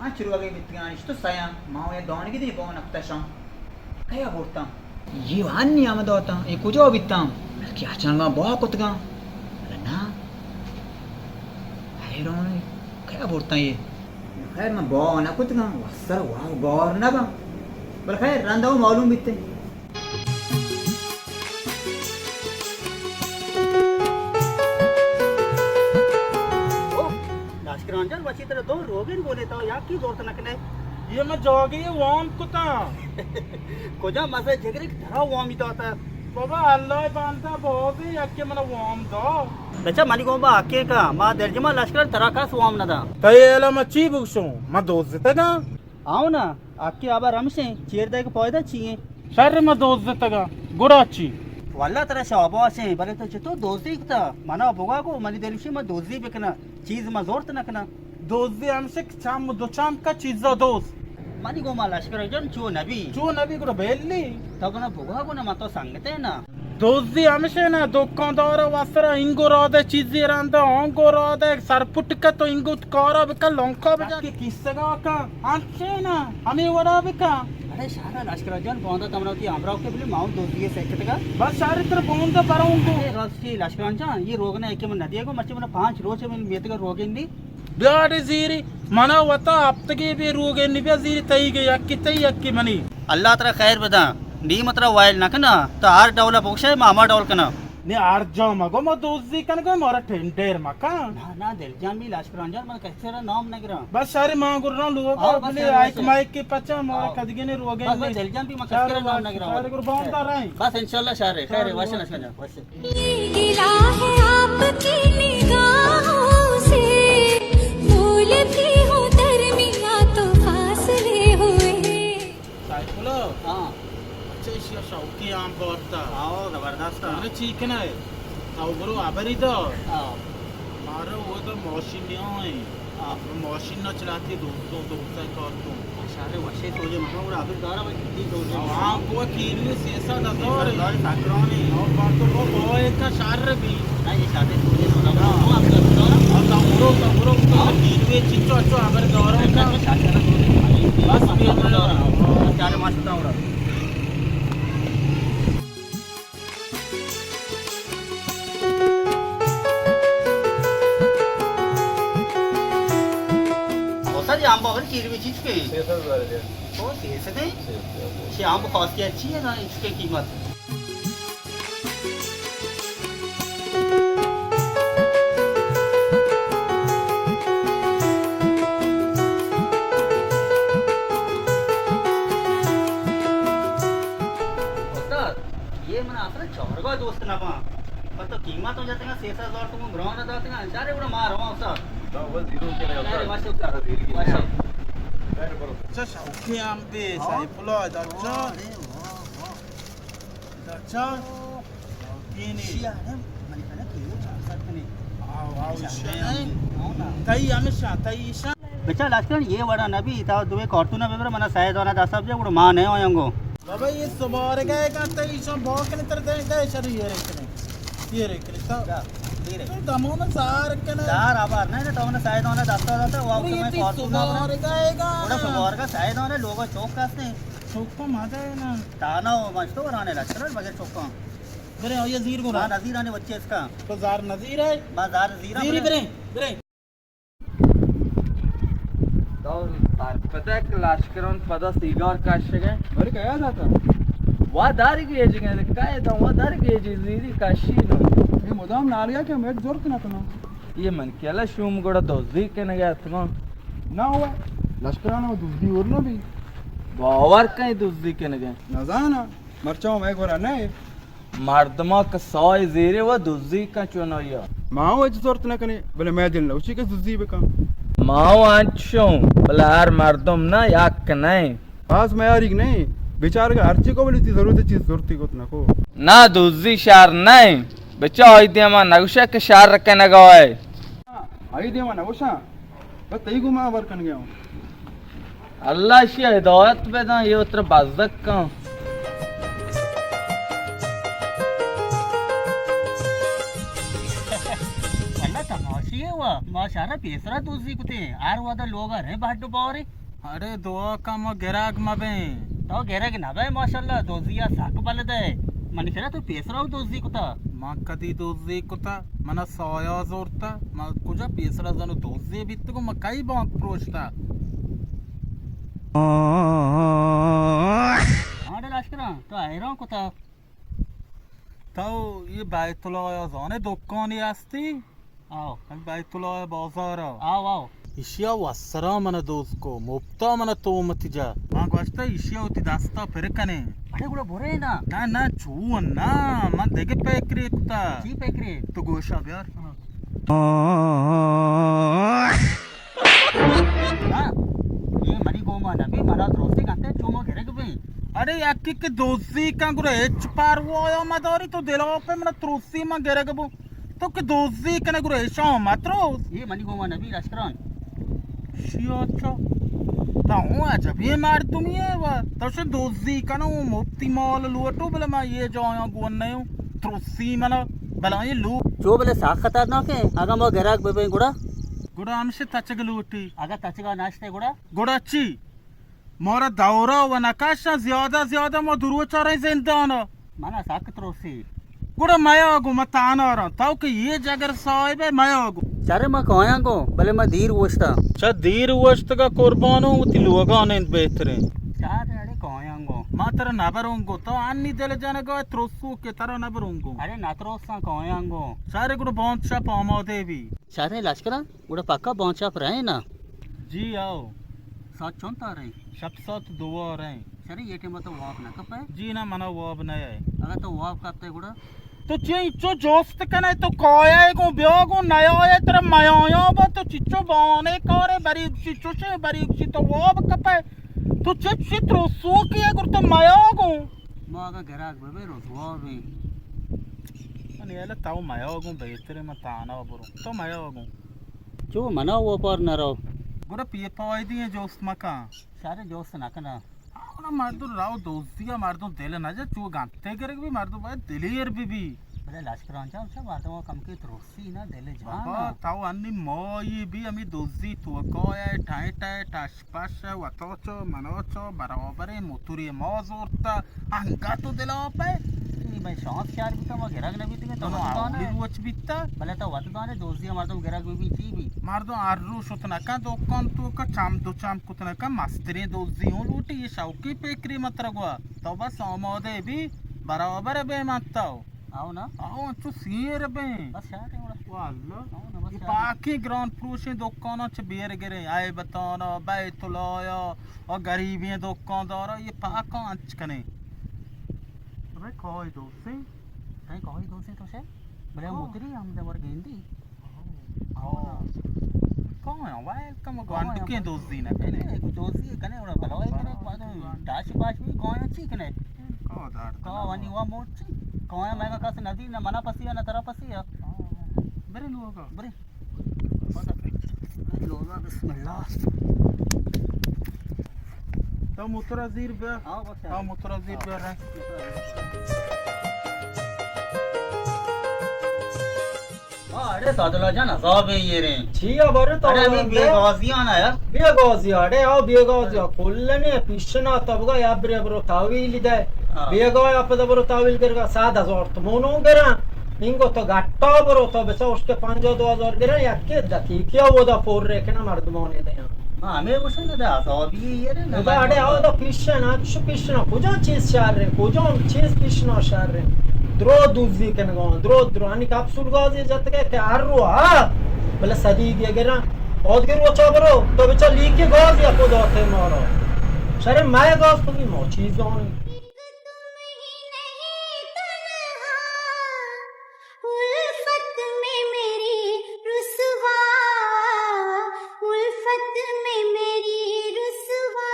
हाँ शुरू अगे बितगान इष्ट साया माँ ये दाने की दिन पावन अपता शाम क्या बोलता ये वाहन नहीं आमद होता ये कुछ और बिता क्या चंगा बहुत कुत्ता ना हैरान क्या बोलता ये खैर मैं बहुत ना कुत्ता वसर वाह गौर ना बा बल खैर रंदा वो मालूम बिते लाशकरांजन बची तरह दो रोगिन बोले तो या की जोर तनक ने ये मैं जोगी ये वाम कुता कोजा मसे जगरे धरा वामी तो आता बाबा अल्लाह बांधा बहुत ही अक्के मना वाम दो बच्चा मानी को बा आके का मा दर्जमा लश्कर तरह का स्वाम ना दा तयला मैं ची बुगशो मैं दोस्त तगा आओ ना आके आबा रमशे चेर दे के पौधा चाहिए शर मैं दोस्त तगा गुराची वाला तरह शाबा से बरे तो चतो दोस्ती का माना बोगा को मनी दिलशी में दोस्ती बेकना चीज में जोर तनक ना दोस्ती हमसे चाम दो चाम का चीज़ दोस्त मानी को मा लश्कर जन चो नबी को बेली तो ना बोगा को ना मतो संगते ना दोस्ती हमसे ना दुकानदार वासरा इंगो रादे चीज़ें रंदा ओंगो रादे सरपुट का तो इंगो कारा बिका लंका बिका कि किससे का हमसे ना हमें वरा बिका अरे सारा लश्कर जन बंदा तमरावती अमराव के बोले माउंट दोस्ती सेक्टर का बस सारे तरह बंदा पराऊंगो रास्ती लश्कर जन ये रोग ना एक में नदिया को मर्ची में 5 रोज में बेत का रोग इंदी ब्याड जीरी मना वता अब तक ये भी रोग है निब्या जीरी तई गई अक्की मनी अल्लाह तेरा खैर बता नी मतरा वाइल ना कना तो आर डवला पोक्षे मामा डवल कना ने आर जाओ मगो म दोस्ती कन को मोरा टेंडर मका ना दिल जान भी लश्कर जन मन कैसे नाम नगरा बस सारे मां गुरना लोग बोले आइक माइक के पचा मोरा कदगे ने रोग है बस दिल जान भी मन कैसे नाम नगरा सारे गुर बंदा रहे बस इंशाल्लाह शारे खैर वाश लश्कर जन वाश ये गिला है आपकी निगाहों से भूल भी हो दरमिया तो फासले हुए साइकुलो हां अच्छे शिया शौकी आम बोलता आओ जबरदस्त अरे चीकना है आओ गुरु आबरी दो हां मारो वो तो मशीन नहीं है मशीन न चलाती दोस्तों कर तो शारे वाशे तो जे मनो और अभी दारा भाई की तो जे हां को कीली सेसा दा दौर दार साकरानी और बात तो वो बोए का शार भी ना ये शादे तो जे मनो आप कर दो और तमुरो कीली चिच्चो अच्छो आबर दौर का शादे ना बस भी हमारा चार मास का उड़ा जी आम बाबर चीज भी चीज के ओ कैसे थे ये आम कॉस्ट की अच्छी है ना इसकी कीमत उस्ताद ये मना असर चौरगा दोस्त ना पा पर तो कीमत हो जाते हैं 6000 तुम ग्राउंड ना जाते हैं चारे बड़ा मार रहा हूं उस्ताद अच्छा शौकी आम पे साइफुलो अच्छा अच्छा शौकी नहीं शिया है मैंने कहा कि ये 4 साल में आओ तई हमेशा तई ईशा बेचा लश्करण ये बड़ा नबी ता दुवे कार्टून बेबर मना सायद वाला दा सब जे उड़ मां ने होयंगो बाबा ये सवार गए का ते ईशो भोकने तर दे गए शर ये रे करे तो धीरे तो दमो में सार के ना चार आबार नहीं ना तो ने सायद वाला दास्ता होता वो ये तुम्हें कार्टून सवार गएगा उड़ा सवार का सायद वाला लोगो चौक कास्ते चौको मादा है ना ताना मस्त तो राने लश्करण बगे चौका बरे ये जीर को हां नजीर आने बच्चे इसका तो जार नजीर है बाजार जीरा जीरी बरे बरे तो पता है कि लश्करन पदा सिगार काशगे अरे क्या याद आता वा दारी गेजिगे काय तो वा दारी गेजी जीरी काशीनो ये मुदाम नालिया के मेट जोर ना तो ये मन केला शूम गोड़ा दोजी के नगे अथमा ना हुआ लश्कराना दूसरी और ना भी बावर कहीं दोजी के नगे ना जाना मरचाओ मैं गोरा नहीं मर्दमा का सॉय जीरे व दोजी का चुनोया माँ वो जोर ना कने बोले मैं दिल ना उसी के दूसरी पे काम माओ आंचो बलार मर्दम ना याक नहीं पास मैं यार नहीं बेचारे का हर चीज को बोली थी जरूरत चीज जरूरत को उतना को ना दोजी शार नहीं बच्चा होई दिया मा नगुशा के शार रखे न गवाए आई दे माना वशा बस तई को मैं वर कन गया हूं अल्लाह की हिदायत पे ना ये उतर बाजक का अल्लाह तमाशी है हुआ माशारा पेसरा दूसरी कुते आर वादा लोग है बाट पावरे अरे दो कम गिराक मबे तो गेरा के ना भाई माशाल्लाह दोजिया साक बलद है मन करा तो पेसरा दोजी कुता मां कदी दोजी कुता मना सोया जोरता मां कुजा पेसरा जनो दोजी बित को मकाई बांक प्रोचता हां लश्करा तो आयरा कुता तो ये बायतुल्लाह जाने दुकान आस्ती आओ बायतुल्लाह बाजार आओ आओ इशिया वसरा मन दोस्त मुफ्ता मन तो मत जा मां गोश्ता इशिया होती दास्ता फिर कने अरे गुड़ा बोरे ना ना ना छू ना मां देगे पैकरे कुता जी पैकरे तो गोशा यार हां ये मरी गोमा ना भी मरा दोस्ती काते चोमो घेरे के भाई अरे याकी के दोस्ती का गुरे एच पार वो आयो मदोरी तो दिलो पे मन त्रोसी मां घेरे के तो के दोस्ती कने गुरे शो मात्रो ये मनी गोमा ना भी लश्करन शियो अच्छा ताऊ आज भी मार तुम ये वा तो से दोस्ती कनो मुफ्ती मॉल लुटो बले मैं ये जाया गोन नहीं हूं त्रोसी मना बला ये लू जो बले साख खतरनाक है आगा मो घेराक बेबे गुड़ा गुड़ा हमसे तचग लूटी आगा तचगा नाचते गुड़ा गुड़ाची मोरा दौरा व नकाशा ज्यादा मो दुरो चारे जिंदान माना साख त्रोसी गुड़ा मयागु मताना रहा ताऊ के ये जगर साहिब है मयागु चारे मैं कहया को भले मैं धीर वोस्ता चा धीर वस्त का कुर्बान हूं उती लोगा ने बेहतरे चारे अरे कहया को मात्र नबरोंगो तो अन्नी दिल जाने को त्रोसु के तरह नबरोंगो अरे नात्रोसा कहया को सारे गुड़ पहुंचा पामो देवी चारे लश्करा गुड़ा पक्का पहुंचा पर है ना जी आओ साथ चोंता रहे सब साथ दुआ रहे चारे ये टेम तो वाप ना कपे जी ना मना वो अब नहीं है अगर तो वाप कपते गुड़ा तो चिंचो जोस्त कने तो कोया को ब्योगो नयो है तेरा मयोयो बा तो चिचो बाने करे बरी चिचो से बरी ची तो वो अब कपे तो चिच त्रोसु के गुर तो मयोगो मागा घेराक बेबे रोजवा भी अनि एला ताऊ मयोगो बेहतरे मताना बरो तो मयोगो जो मना वो पर न रहो गुरा पिए पाई दिए जोस्त मका सारे दोस्त ना कना ना मार दो राव दोस्तिया मार दो दिल ना जा चू गांते करे भी मार दो भाई दिलेर भी भले लश्करां चा सब बातों कम के त्रोसी ना दिले बाबा जान ताऊ अन्नी मोई भी अमी दोस्ती तो कोया ठाई ठाई टाश पाश वतोचो मनोचो बराबर मुतुरी मौजूरता अंगा तो दिला पे भाई शौक चार भी तो मैं घेराक न भी तो आवली रोच बिता भले तो वत दाने दोस्ती मार दो घेराक भी ची भी मार दो आरु सुतना का दोकान तो का चाम दो चाम कुतना का मस्तरे दोस्ती हो लूटी ये शौकी पेकरी मत रगवा तो बस ओमोदे भी बराबर बे माताओ आओ ना आओ चु सीर बे बस यार वाल्ला ये बाकी ग्राउंड फ्लोर से दुकानों च बेर गिरे आए बताना बैतुलाया और गरीबी दुकानदार ये पाका अंच कने अबे कोई दोस्ती कहीं कोई दोस्ती तो से भले मुतरी हम दे मर गेंदी कौन है वेलकम गॉन के दोस्ती ना कने दोस्ती कने ओरा भलो है कने डाश पाश भी कौन अच्छी कने का दाड़ का वनी वा मोची कौन मैं का कस नदी ना मना पसिया ना तरफ पसिया बरे लोग बरे लोला बिस्मिल्लाह तो मुतरजीर बे हाँ बस हाँ मुतरजीर बे रहे अरे सादुल्ला जान अजाब है ये रे छिया बरे तो अरे अभी बेगाजी आना यार ಬೇಗಾಸಿ ಅಡೆ ಯಾವ ಬೇಗಾಸಿ ಕೊಲ್ಲನೆ ಪಿಶನ ತಬಗ ಯಾಬ್ರೆ ಬರೋ ತಾವಿಲ್ ಇದೆ ಬೇಗ ಅಪದ ಬರೋ ತಾವಿಲ್ ಕರ್ಗ 7000 तो मोनो करा इंगो तो गट्टा बरो तो बेचा उसके 5-2000 करा याके दकी क्या वो दा फोर रे के ना मर्द मोने दे हां हमें कुछ ना दा अजाब ये रे ना अडे आओ तो पिशना छु पिशना कुजा चीज शार रे कुजा चीज पिशना शार रे द्रो दुजी के ना द्रो अनि कैप्सूल गाजी जत के आरो आ भले सदी के गरा और के वो चाबरो तो बेचा लीक के गाज या को दाते मारो शरे मैं गाज तो की मो चीज गाने उल्फत में मेरी रुसवा उल्फत में मेरी रुसवा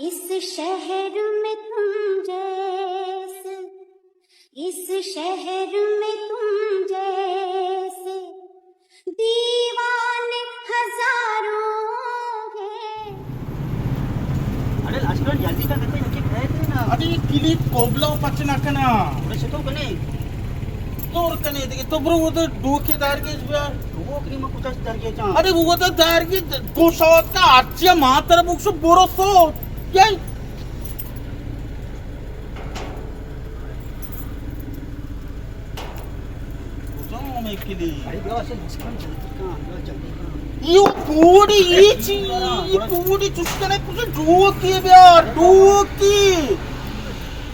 इस शहर में तुम जैसे इस शहर में तुम जैसे दीवाने हजारों हैं अरे लास्टर जल्दी का करते हैं कि थे ना अरे किली कोबला पचना कना अरे शतो कने तोर कने दे तो ब्रो वो तो डोकेदार के बे वो क्रीम कुछ डर गया चा अरे वो तो दार की गोशावत का आज्य मात्र बुक्स बोरोसो क्या जाओ मैं किली अरे बेवा से जल्दी का जल्दी का ये पूरी चुस्कने कुछ डोके बे डोकी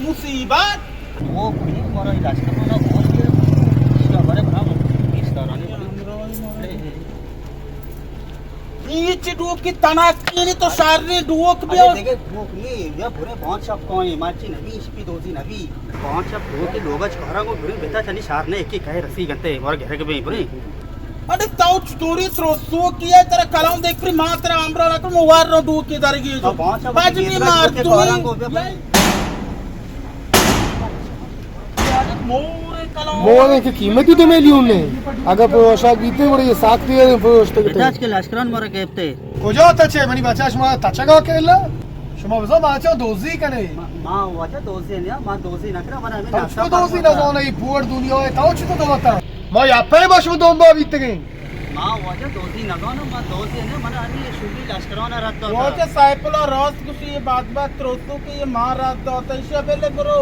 मुसीबत वो कुछ हमारा इलाज करना बहुत ये हमारे बराबर इस तरह नीचे डोक की तनाकी नहीं तो सारे डोक भी अरे देखे डोक ये पूरे पांच शब्द कौन है माची नबी इस पे दोजी नबी पांच शब्द डोक के लोगज करा को पूरे बेटा चनी सारने एक ही कहे रसी गंते और घेरे के भी पूरे अरे ताऊ स्टोरी थ्रोसो किया तेरा कलाम देख फिर मात्र आमरा ना तो मुवार रो डोक के दर गई बाजनी मार तू मोने की कीमत ही तो मैं लियो ने अगर पोशाक बीते बड़े साख दिए पोस्ट बेटा आज के लाशकरान मारा केपते कुजो तचे मनी बचा शमा तचगा केला शमा बसा माचा दोजी कने मां वाचा दोजी ने मां दोजी नकरा मना में तचको दोजी ना जोने ई पुअर दुनिया है ताऊ चितो दवता मां यापे बशो दोंबा बीते गई मां वाचा दोजी ना मां दोजी ने मना अभी शुभी लाशकरान रात तो वाचा साइपला रात कुछ ये बात थ्रोसो के ये मार रात होता है बेले ब्रो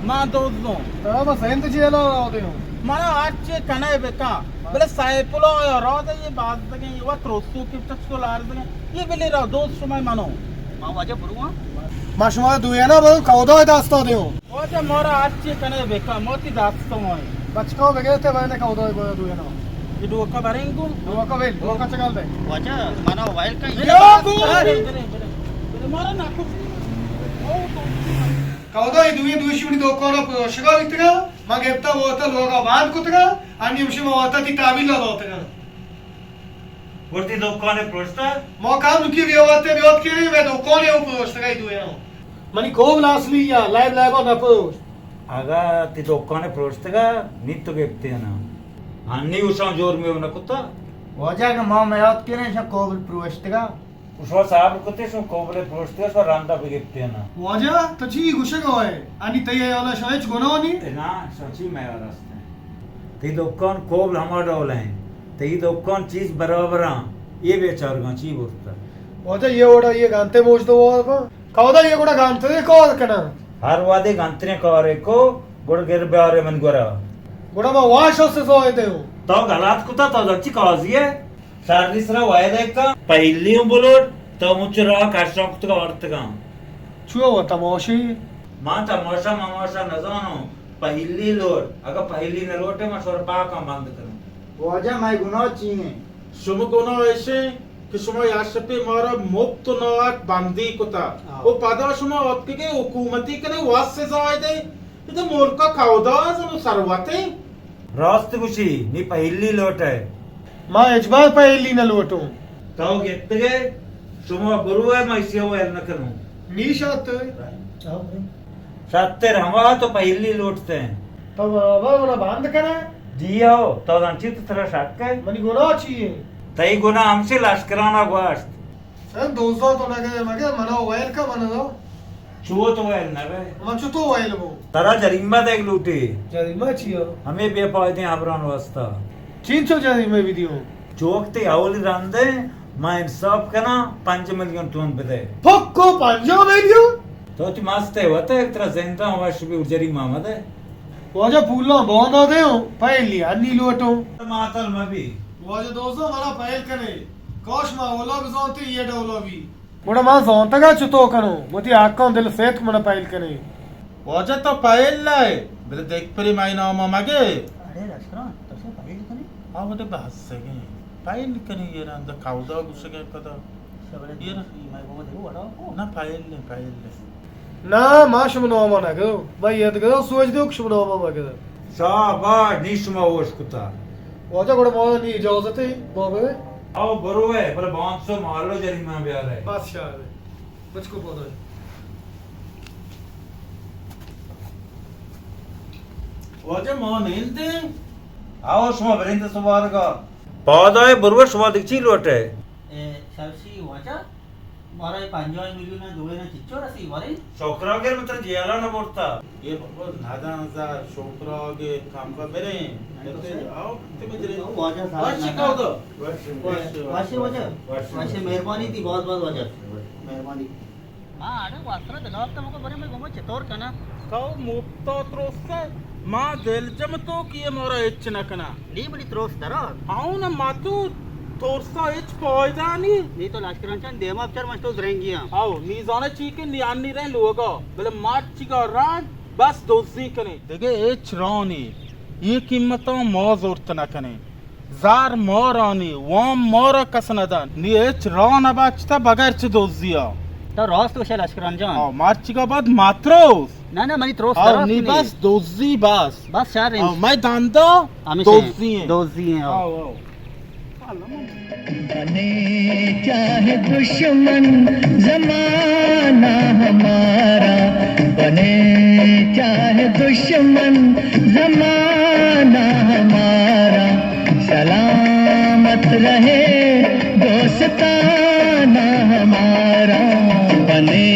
मां दोस्तों तब सेंत जेला होते हो माना आज कनाए बेका बोले साइपलो रात ये बात दगे ये वा थ्रोसो के तचको लार दगे ये बेले रा दोस्त समय मानो मां वाचा बुरुआ मां शमा दुया ना बल कौदो दास्ता देओ वाचा मोरा आज कनाए बेका मोती दास्तो मोय बचको बगेते मैंने कौदो दुया ना ये डोका भरेंगो डोका वेल डोका चगल दे वाचा माना मोबाइल का ये मारा ना कुछ कौदो ई दुई दुई दोकोनो पोशगा बितगा मगेप्ता होता लोगा बांध कुतगा आणि उशमा होता ती ताबिल होता वरती दोकाने प्रोस्ता मो काम नुकी व्यवते व्यवत के वे दोकोने पोशगा ई दुया मनी कोम लासली या लाइव ना पोस्ट आगा ती दोकाने प्रोस्ता नित्तो गेप्तेना अन्नी उसा जोर में नकुता वजाग मा मयात के ने कोबल प्रोस्टगा उसवा साहब कुते सो कोबले प्रोस्ता सो रांदा गेप्तेना वजा तची गुशगा होय आणि तय याला शायच गोनावनी ना सची मैं रास्ते ती दोकान कोबल हमार डोले ती दोकान चीज बराबर ये बेचार गा ची बोलता वजा ये ओडा ये गांते मोज दो कौदा ये गोडा गांते को कना हर वादे गांतने करे को गोड़ गिर बारे मन गोरा गोडा मा वाश से सो आते हो तो गलत कुता तो दच्ची काजी है सार्विसरा वायदा का पहली बोलोड तो मुचरा काशोक तो अर्थ का छुओ तमाशी मां तमाशा मामाशा न जानो पहली लोड अगर पहली न लोटे में सोर पा का बंद करो वजा मैं गुना चीने शुम गुना ऐसे कि शुमा याशपे मारा मुक्त नाक बंदी कुता वो पदा शुमा आपके के हुकूमती कने वास से जाए दे इधर मुल्क का खाउदा जनो सरवते रास्त कुशी नी पहली लोट है मां इजबार पहली न लोटो तो गेत्ते शुमा गुरु है मैं इसे वो न करूं निशात सत्तर हवा तो पहली लोटते हैं तब बाबा बंद करे जियो तो अंचित तरह शक है मनी गुना चाहिए तई गुना हमसे लश्कराना गोश्त Sen dozda to lage mage mana oil ka mana do. चूहो तो वैल न बे Machu to oil bo. तारा जरीमा देख लूटी Jarima chiyo. हमें बेफायदे आबरान वास्ता Chincho jarima video. चौकते आवली रंदे मां इंसाफ कना 5 मिलियन टन बदे Pokko panjo video. तो ती मस्त है वते एक तरह जिंदा वाश भी उजरी मामद है Waja pula bonda de ho. Paili anni loto. मातल मबी Waja dozda mana pail kane. Kosh ma ola bizonti ye dawla bi. Moda ma zonta ga chuto kano. Moti akkon dil set mana pail kane. वजह तो पायल लाए बोले देख परी माई ना मागे अरे लश्करान तसे पाहिजे का नाही हाँ बोले बहस से गए पायल कने ये ना अंदर खाउदा गुस्से के कदा सगळे ये ना माय बाबा देऊ वाडा ना पायल ले Na ma shumno ma na go. Bai yad go soch do shumno ma ma go. शाबाश निशमा वोश कुता Waja goda ma ni ijazat hai. Babe. आओ बरो है पर 500 मार लो जरीमा ब्याह है Badshah hai. Mujhko pata hai. वजह मोन हिंदे आओ शुमा बरिंद सुबार का पौधा है बरुवा शुमा दिखची लोटे ए सरसी वाचा मारा 5 मिलियन ना दोळे ना चिच्चो रसी वारे छोकरा के मतलब जियाला न बोलता ये बाबा नादा नादा छोकरा के काम का मेरे करते आओ तुम इधर वाचा वाशी कहो तो वाशे वाचा वाशे मेहरबानी थी बहुत बहुत वाचा मेहरबानी हां अरे वासरा दलाव तो मको बरे में गमो चतोर कना कहो मुफ्तो त्रोसे मां दिल जम तो किए मोरा इच नकना नी बड़ी त्रोस दरा आओ ना मातू तोरसा इच पॉइदा नी नी तो लाशकरांचन देमा अफसर मस्तो रहेंगी आओ नी जाने चीके नियानी रहे लोगा बोले मार चिका राज बस दोस्ती कने देखे इच रानी ये कीमतों मौज उर्त न कने जार मोरानी वाम मोरा कसनदा नी इच रान अबाचता बगैर च दोजिया तो रोस तो शे लाशकरांचन आओ मार चिका बाद मात्रोस ना ना मनी त्रोस आओ दरा नी बस दोजी बस बस यार आओ मैं दांदो दोजी है दोजी हैं आओ आओ बने चाहे दुश्मन जमाना हमारा बने चाहे दुश्मन जमाना हमारा सलामत रहे दोस्ताना हमारा बने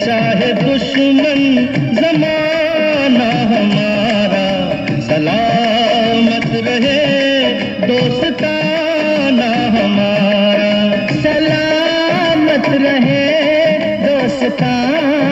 चाहे दुश्मन जमाना हमारा सलामत रहे दोस्ताना हमारा सलामत रहे दोस्ताना